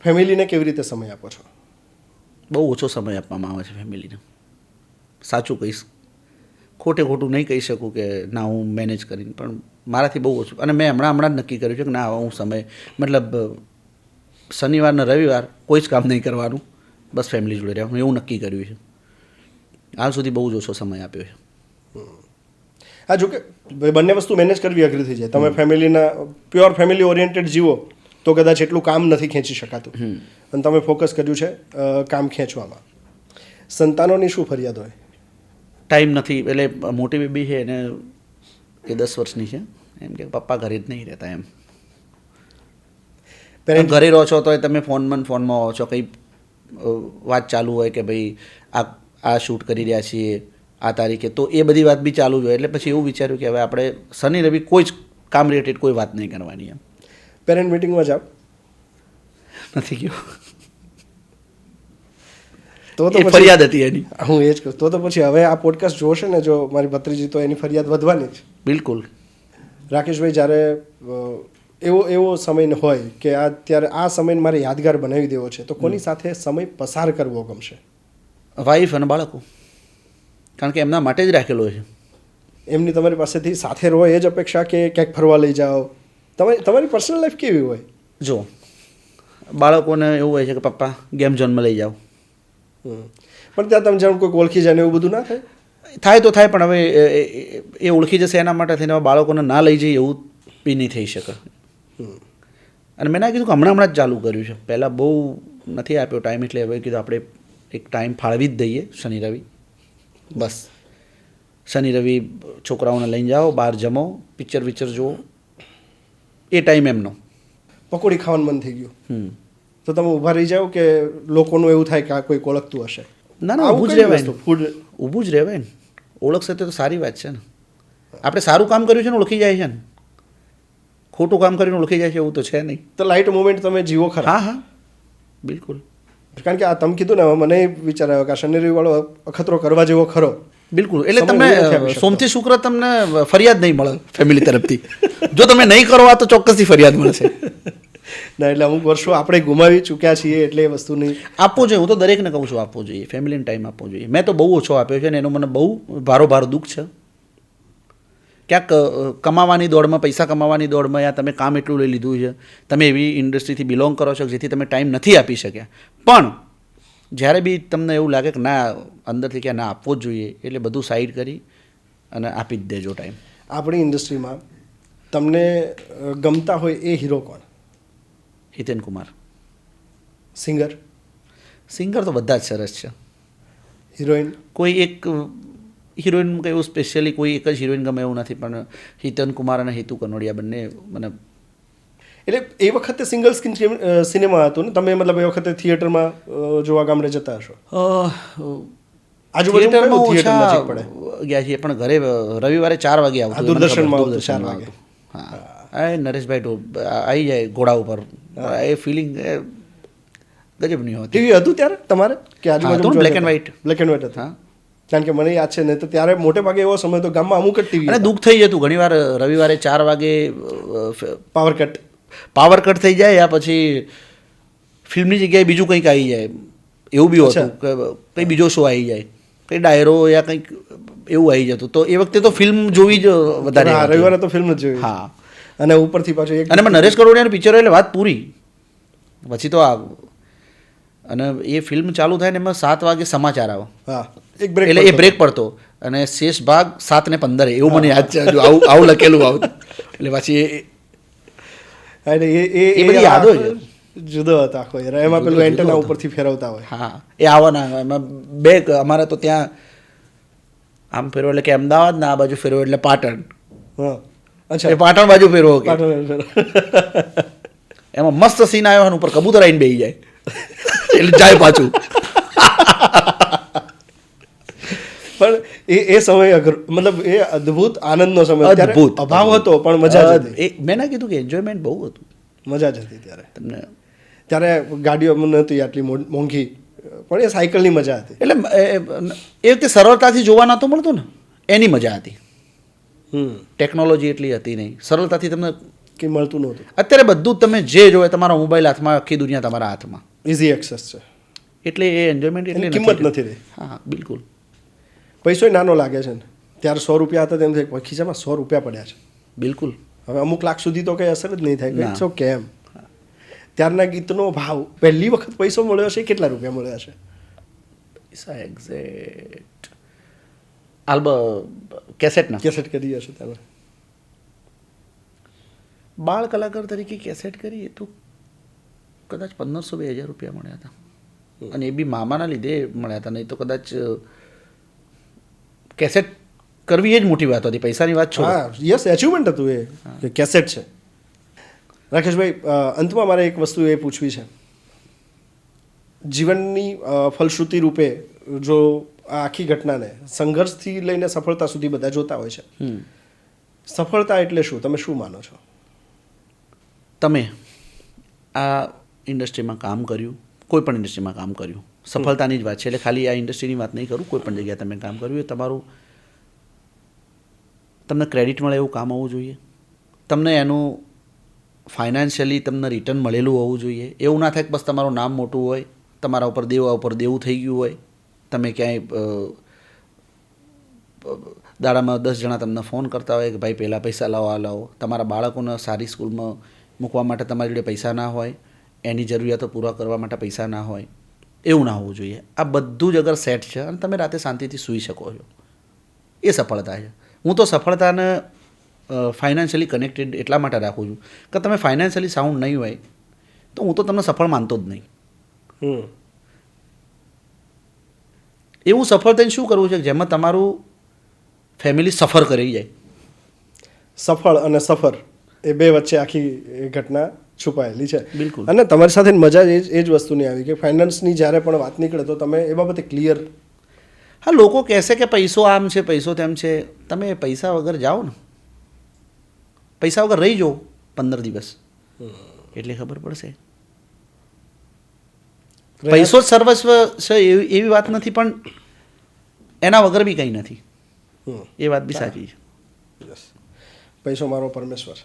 ફેમિલીને કેવી રીતે સમય આપો છો? બહુ ઓછો સમય આપવામાં આવે છે ફેમિલીને. સાચું કહીશ, ખોટું નહીં કહી શકું કે ના હું મેનેજ કરીને, પણ મારાથી બહુ ઓછું. અને મેં હમણાં જ નક્કી કર્યું છે કે ના હું સમય મતલબ શનિવાર ને રવિવાર કોઈ જ કામ નહીં કરવાનું, બસ ફેમિલી જોડે રહેવાનું, એવું નક્કી કર્યું છે. હાલ સુધી બહુ જ ઓછો સમય આપ્યો છે. હા, જોકે બંને વસ્તુ મેનેજ કરવી અઘરી થઈ જાય. તમે ફેમિલીના પ્યોર ફેમિલી ઓરિએન્ટેડ જીવો તો કદાચ એટલું કામ નથી ખેંચી શકાતું અને તમે ફોકસ કર્યું છે કામ ખેંચવામાં. સંતાનોની શું ફરિયાદ હોય? ટાઈમ નથી. એટલે મોટી બેબી છે એને એ 10 વર્ષની છે, એમ કે પપ્પા ઘરે જ નહીં રહેતા એમ. ઘરે રહો છો તો તમે ફોનમાં હો છો, કંઈ વાત ચાલુ હોય કે ભાઈ આ શૂટ કરી રહ્યા છીએ આ તારીખે, તો એ બધી વાત બી ચાલુ જ હોય. એટલે પછી એવું વિચાર્યું કે હવે આપણે શનિ રવિ કોઈ જ કામ રિલેટેડ કોઈ વાત નહીં કરવાની એમ. પેરેન્ટ મિટિંગમાં જાઓ? નથી ગયો. તો ફરિયાદ હતી એની. હું એ જ કહું, તો પછી હવે આ પોડકાસ્ટ જોશે ને જો મારી ભત્રીજી, તો એની ફરિયાદ વધવાની જ. બિલકુલ. રાકેશભાઈ, જ્યારે એવો સમય હોય કે ત્યારે આ સમયને મારે યાદગાર બનાવી દેવો છે, તો કોની સાથે સમય પસાર કરવો ગમશે? વાઈફ અને બાળકો, કારણ કે એમના માટે જ રાખેલો છે. એમની તમારી પાસેથી સાથે રહો એ જ અપેક્ષા કે ક્યાંક ફરવા લઈ જાઓ? તમારી પર્સનલ લાઈફ કેવી હોય? જો બાળકોને એવું હોય છે કે પપ્પા ગેમ ઝોનમાં લઈ જાઓ, પણ ત્યાં તમે જાણ કોઈક ઓળખી જાય ને એવું બધું ના થાય? થાય તો થાય, પણ હવે એ ઓળખી જશે એના માટે થઈને બાળકોને ના લઈ જઈએ એવું બી નહીં થઈ શકે. અને મેં ના કીધું કે હમણાં જ ચાલુ કર્યું છે, પહેલાં બહુ નથી આપ્યો ટાઈમ, એટલે હવે કીધું આપણે એક ટાઈમ ફાળવી જ દઈએ શનિ રવિ. બસ શનિ રવિ છોકરાઓને લઈને જાઓ, બહાર જમો, પિક્ચર જુઓ, એ ટાઈમ એમનો. પકોડી ખાવાનું મન થઈ ગયું તો તમે ઊભા રહી જાઓ કે લોકોનું એવું થાય કે આ કોઈ ઓળખતું હશે? ના, ઊભું જ રહેવાય. ઊભું જ રહેવાય ને. ઓળખશે તો સારી વાત છે ને. આપણે સારું કામ કર્યું છે ને ઓળખી જાય છે ને, ખોટું કામ કરીને ઓળખી જાય છે એવું તો છે નહીં. તો લાઇટ મોમેન્ટ તમે જીવો ખરા? હા, બિલકુલ. કારણ કે આ તમે કીધું ને, મને વિચાર આવ્યો કે આ શનિ રવિ વાળો અખતરો કરવા જેવો ખરો. બિલકુલ. એટલે તમને સોમથી શુક્ર તમને ફરિયાદ નહીં મળે ફેમિલી તરફથી. જો તમે નહીં કરો આ તો ચોક્કસથી ફરિયાદ મળશે. ના, એટલે અમુક વર્ષો આપણે ગુમાવી ચૂક્યા છીએ એટલે એ વસ્તુની આપવો જોઈએ. હું તો દરેકને કહું છું આપવો જોઈએ, ફેમિલીને ટાઈમ આપવો જોઈએ. મેં તો બહુ ઓછો આપ્યો છે ને એનું મને બહુ ભારો દુઃખ છે. ક્યાંક કમાવાની દોડમાં, પૈસા કમાવાની દોડમાં યા તમે કામ એટલું લઈ લીધું છે, તમે એવી ઇન્ડસ્ટ્રીથી બિલોંગ કરો છો જેથી તમે ટાઈમ નથી આપી શક્યા. પણ જ્યારે બી તમને એવું લાગે કે ના અંદરથી કે ના આપવો જ જોઈએ, એટલે બધું સાઈડ કરી અને આપી જ દેજો ટાઈમ. આપણી ઇન્ડસ્ટ્રીમાં તમને ગમતા હોય એ હીરો કોણ? હિતેન કુમાર. સિંગર તો બધા જ સરસ છે. હિરોઈન? કોઈ એક હિરોઈન કંઈ એવું સ્પેશિયલી કોઈ એક જ હિરોઈન ગમે એવું નથી, પણ હિતેન કુમાર અને હિતુ કનોડિયા બંને મને. એટલે એ વખતે સિંગલ સ્ક્રીન સિનેમા હતું ને, તમે મતલબ એ વખતે થિયેટરમાં જોવા ગામડે જતા હશો? આજુબાજુમાં ગયા છીએ, પણ ઘરે રવિવારે 4 વાગે આવતું દૂરદર્શનમાં 4 વાગે. હા, નરેશભાઈ આવી જાય ઘોડા ઉપર, એ ફિલિંગ ગજબની હતી. ટીવી હતું ત્યારે તમારે કે આજુબાજુ? બ્લેક એન્ડ વ્હાઈટ હતું. હા, કારણ કે મને યાદ છે ને, તો ત્યારે મોટે ભાગે એવો સમય તો ગામમાં અમુક જ ટીવી. અને દુઃખ થઈ જતું ઘણીવાર રવિવારે 4 વાગે પાવર કટ થઈ જાય, યા પછી ફિલ્મની જગ્યાએ બીજું કંઈક આવી જાય, એવું બી હતું કે કંઈ બીજો શો આવી જાય, કંઈ ડાયરો યા કંઈક એવું આવી જતું. તો એ વખતે તો ફિલ્મ જોવી જ વધારે. રવિવારે તો ફિલ્મ જ જોવી. હા, અને ઉપરથી પાછું એક અને નરેશ કરોડિયાનું પિક્ચર એટલે વાત પૂરી. પછી તો આ અને એ ફિલ્મ ચાલુ થાય ને એમાં 7 વાગે સમાચાર આવે. હા, એટલે એ બ્રેક પડતો અને શેષ ભાગ 7:15 એવું મને યાદ છે. આવું લખેલું આવતું. એટલે પછી એ બધી યાદો જુદો હતો આખો. એમાં પેલું એન્ટેના ઉપરથી ફેરવતા હોય. હા, એ આવવાના એમાં બે અમારે તો ત્યાં આમ ફેરવો એટલે કે અમદાવાદ ને આ બાજુ ફેરવો એટલે પાટણ. હા, અચ્છા, એ પાટણ બાજુ ફેરવો. એમાં મસ્ત સીન આવ્યો ઉપર કબૂતર આવીને બેસી જાય એટલે જાય પાછું. પણ એ સમય મતલબ એ અદ્ભુત આનંદનો સમય. અદ્ભુત અભાવ હતો પણ મજા જ હતી. મેં ના કીધું કે એન્જોયમેન્ટ બહુ હતું, મજા જ હતી ત્યારે. ત્યારે ગાડીઓ નહોતી આટલી મોંઘી, પણ એ સાયકલની મજા હતી. એટલે એ વખતે સરળતાથી જોવા નહોતું મળતું ને, એની મજા હતી. ટેકનોલોજી એટલી હતી નહીં, સરળતાથી તમને કંઈ મળતું નહોતું. અત્યારે બધું તમે જે જોવે તમારા મોબાઈલ હાથમાં, આખી દુનિયા તમારા હાથમાં, ઇઝી એક્સેસ છે. એટલે એ એન્જોયમેન્ટ એટલી કિંમત નથી રહી. હા, બિલકુલ. પૈસો નાનો લાગે છે ને, ત્યારે 100 રૂપિયા હતા તેમ થાય ખીચામાં 100 રૂપિયા પડ્યા છે. બિલકુલ. હવે અમુક લાખ સુધી તો કંઈ અસર જ નહીં થાય. ઇટ્સ ઓકે એમ. ત્યારના ગીતનો ભાવ પહેલી વખત પૈસો મળ્યો છે કેટલા રૂપિયા મળ્યા છે? પૈસા એક્ઝેક્ટ કેસેટ કરી હશે તમે. બાળ કલાકાર તરીકે કેસેટ કરી એ તો કદાચ 1500-2000 રૂપિયા મળ્યા હતા, અને એ બી મામાના લીધે મળ્યા હતા, નહીં તો કદાચ કેસેટ કરવી એ જ મોટી વાત હતી, પૈસાની વાત છો. હા, યસ, અચીવમેન્ટ હતું એ કે કેસેટ છે. રાકેશભાઈ, અંતમાં મારે એક વસ્તુ એ પૂછવી છે. જીવનની ફલશ્રુતિ રૂપે જો આ આખી ઘટનાને સંઘર્ષથી લઈને સફળતા સુધી બધા જોતા હોય છે, સફળતા એટલે શું? તમે શું માનો છો? તમે આ ઇન્ડસ્ટ્રીમાં કામ કર્યું, કોઈ પણ ઇન્ડસ્ટ્રીમાં કામ કર્યું, સફળતાની જ વાત છે, એટલે ખાલી આ ઇન્ડસ્ટ્રીની વાત નહીં કરું, કોઈ પણ જગ્યાએ તમે કામ કર્યું એ તમારું, તમને ક્રેડિટ મળે એવું કામ હોવું જોઈએ, તમને એનું ફાઇનાન્શિયલી તમને રિટર્ન મળેલું હોવું જોઈએ. એવું ના થાય કે બસ તમારું નામ મોટું હોય, તમારા ઉપર દેવું થઈ ગયું હોય, તમે ક્યાંય દાડામાં 10 જણા તમને ફોન કરતા હોય કે ભાઈ પહેલાં પૈસા લાવો, આ લાવો, તમારા બાળકોને સારી સ્કૂલમાં મૂકવા માટે તમારી જોડે પૈસા ના હોય, એની જરૂરિયાતો પૂરા કરવા માટે પૈસા ના હોય, એવું ના હોવું જોઈએ. આ બધું જ અગર સેટ છે અને તમે રાતે શાંતિથી સૂઈ શકો છો, એ સફળતા છે. હું તો સફળતાને ફાઇનાન્શિયલી કનેક્ટેડ એટલા માટે રાખું છું કે તમે ફાઇનાન્શિયલી સાઉન્ડ નહીં હોય તો હું તો તમને સફળ માનતો જ નહીં. એવું સફળ થઈને શું કરવું છે જેમાં તમારું ફેમિલી સફર કરી જાય. સફળ અને સફર એ બે વચ્ચે આખી એ ઘટના છુપાયેલી છે. બિલકુલ. અને તમારી સાથે મજા એ જ વસ્તુની આવી કે ફાઇનાન્સની જ્યારે પણ વાત નીકળે તો તમે એ બાબતે ક્લિયર. હા, લોકો કહેશે કે પૈસો આમ છે, પૈસો તેમ છે. તમે પૈસા વગર જાઓ ને, પૈસા વગર રહી જાઓ 15 દિવસ, એટલે ખબર પડશે. પૈસો જ સર્વસ્વ છે એવી વાત નથી, પણ એના વગર બી કંઈ નથી, એ વાત બી સાચી છે. પૈસો મારો પરમેશ્વર.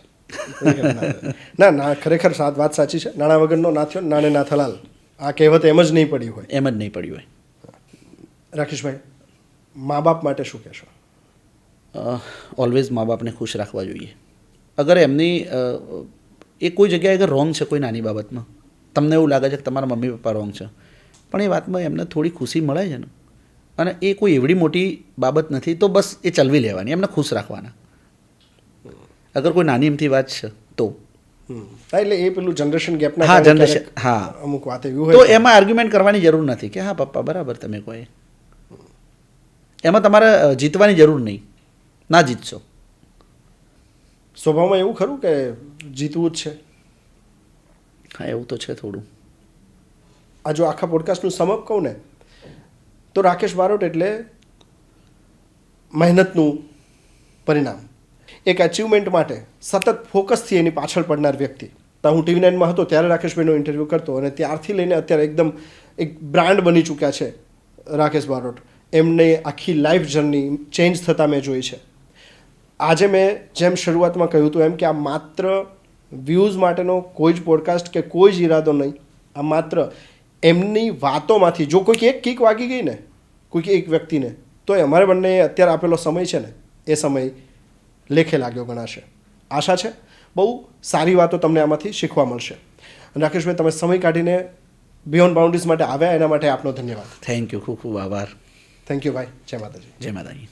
ના, ખરેખર વાત સાચી છે. નાણાં વગરનો ના થયો, નાણે ના થલાલ. આ કહેવત એમ જ નહીં પડી હોય. એમ જ નહીં પડી હોય. રાકેશભાઈ, મા બાપ માટે શું કહેશો? ઓલવેઝ મા બાપને ખુશ રાખવા જોઈએ. અગર એમની એ કોઈ જગ્યાએ અગર રોંગ છે કોઈ નાની બાબતમાં, તમને એવું લાગે છે કે તમારા મમ્મી પપ્પા રોંગ છે, પણ એ વાતમાં એમને થોડી ખુશી મળે છે ને, અને એ કોઈ એવડી મોટી બાબત નથી, તો બસ એ ચલવી લેવાની, એમને ખુશ રાખવાના. અગર કોઈ નાની એમથી વાત છે તો એટલે એ પેલું જનરેશન ગેપના, હા જનરેશન, હા અમુક વાત એવી હોય તો એમાં આર્ગ્યુમેન્ટ કરવાની જરૂર નથી કે હા પપ્પા બરાબર તમે કહો, એમાં તમારે જીતવાની જરૂર નહીં, ના જીતશો. સ્વભાવમાં એવું ખરું કે જીતવું જ છે? હા, એવું તો છે થોડું. આ જો આખા પોડકાસ્ટનું સમઅપ કહું ને તો રાકેશ બારોટ એટલે મહેનતનું પરિણામ, એક અચીવમેન્ટ માટે સતત ફોકસથી એની પાછળ પડનાર વ્યક્તિ. તો હું TV9માં હતો ત્યારે રાકેશભાઈનો ઇન્ટરવ્યૂ કરતો, અને ત્યારથી લઈને અત્યારે એકદમ એક બ્રાન્ડ બની ચૂક્યા છે રાકેશ બારોટ. એમને આખી લાઈફ જર્ની ચેન્જ થતાં મેં જોઈ છે. આજે મેં જેમ શરૂઆતમાં કહ્યું હતું એમ કે આ માત્ર વ્યૂઝ માટેનો કોઈ જ પોડકાસ્ટ કે કોઈ જ ઈરાદો નહીં, આ માત્ર એમની વાતોમાંથી જો કોઈક એક કીક વાગી ગઈ ને કોઈક એક વ્યક્તિને, તો એ અમારે બંને અત્યારે આપેલો સમય છે ને એ સમય લેખે લાગ્યો ગણાશે. આશા છે બહુ સારી વાતો તમને આમાંથી શીખવા મળશે. રાકેશભાઈ, તમે સમય કાઢીને બિયોન્ડ બાઉન્ડ્રીઝ માટે આવ્યા એના માટે આપનો ધન્યવાદ. થેન્ક યુ, ખૂબ ખૂબ આભાર. થેન્ક યુ ભાઈ. જય માતાજી. જય માતાજી.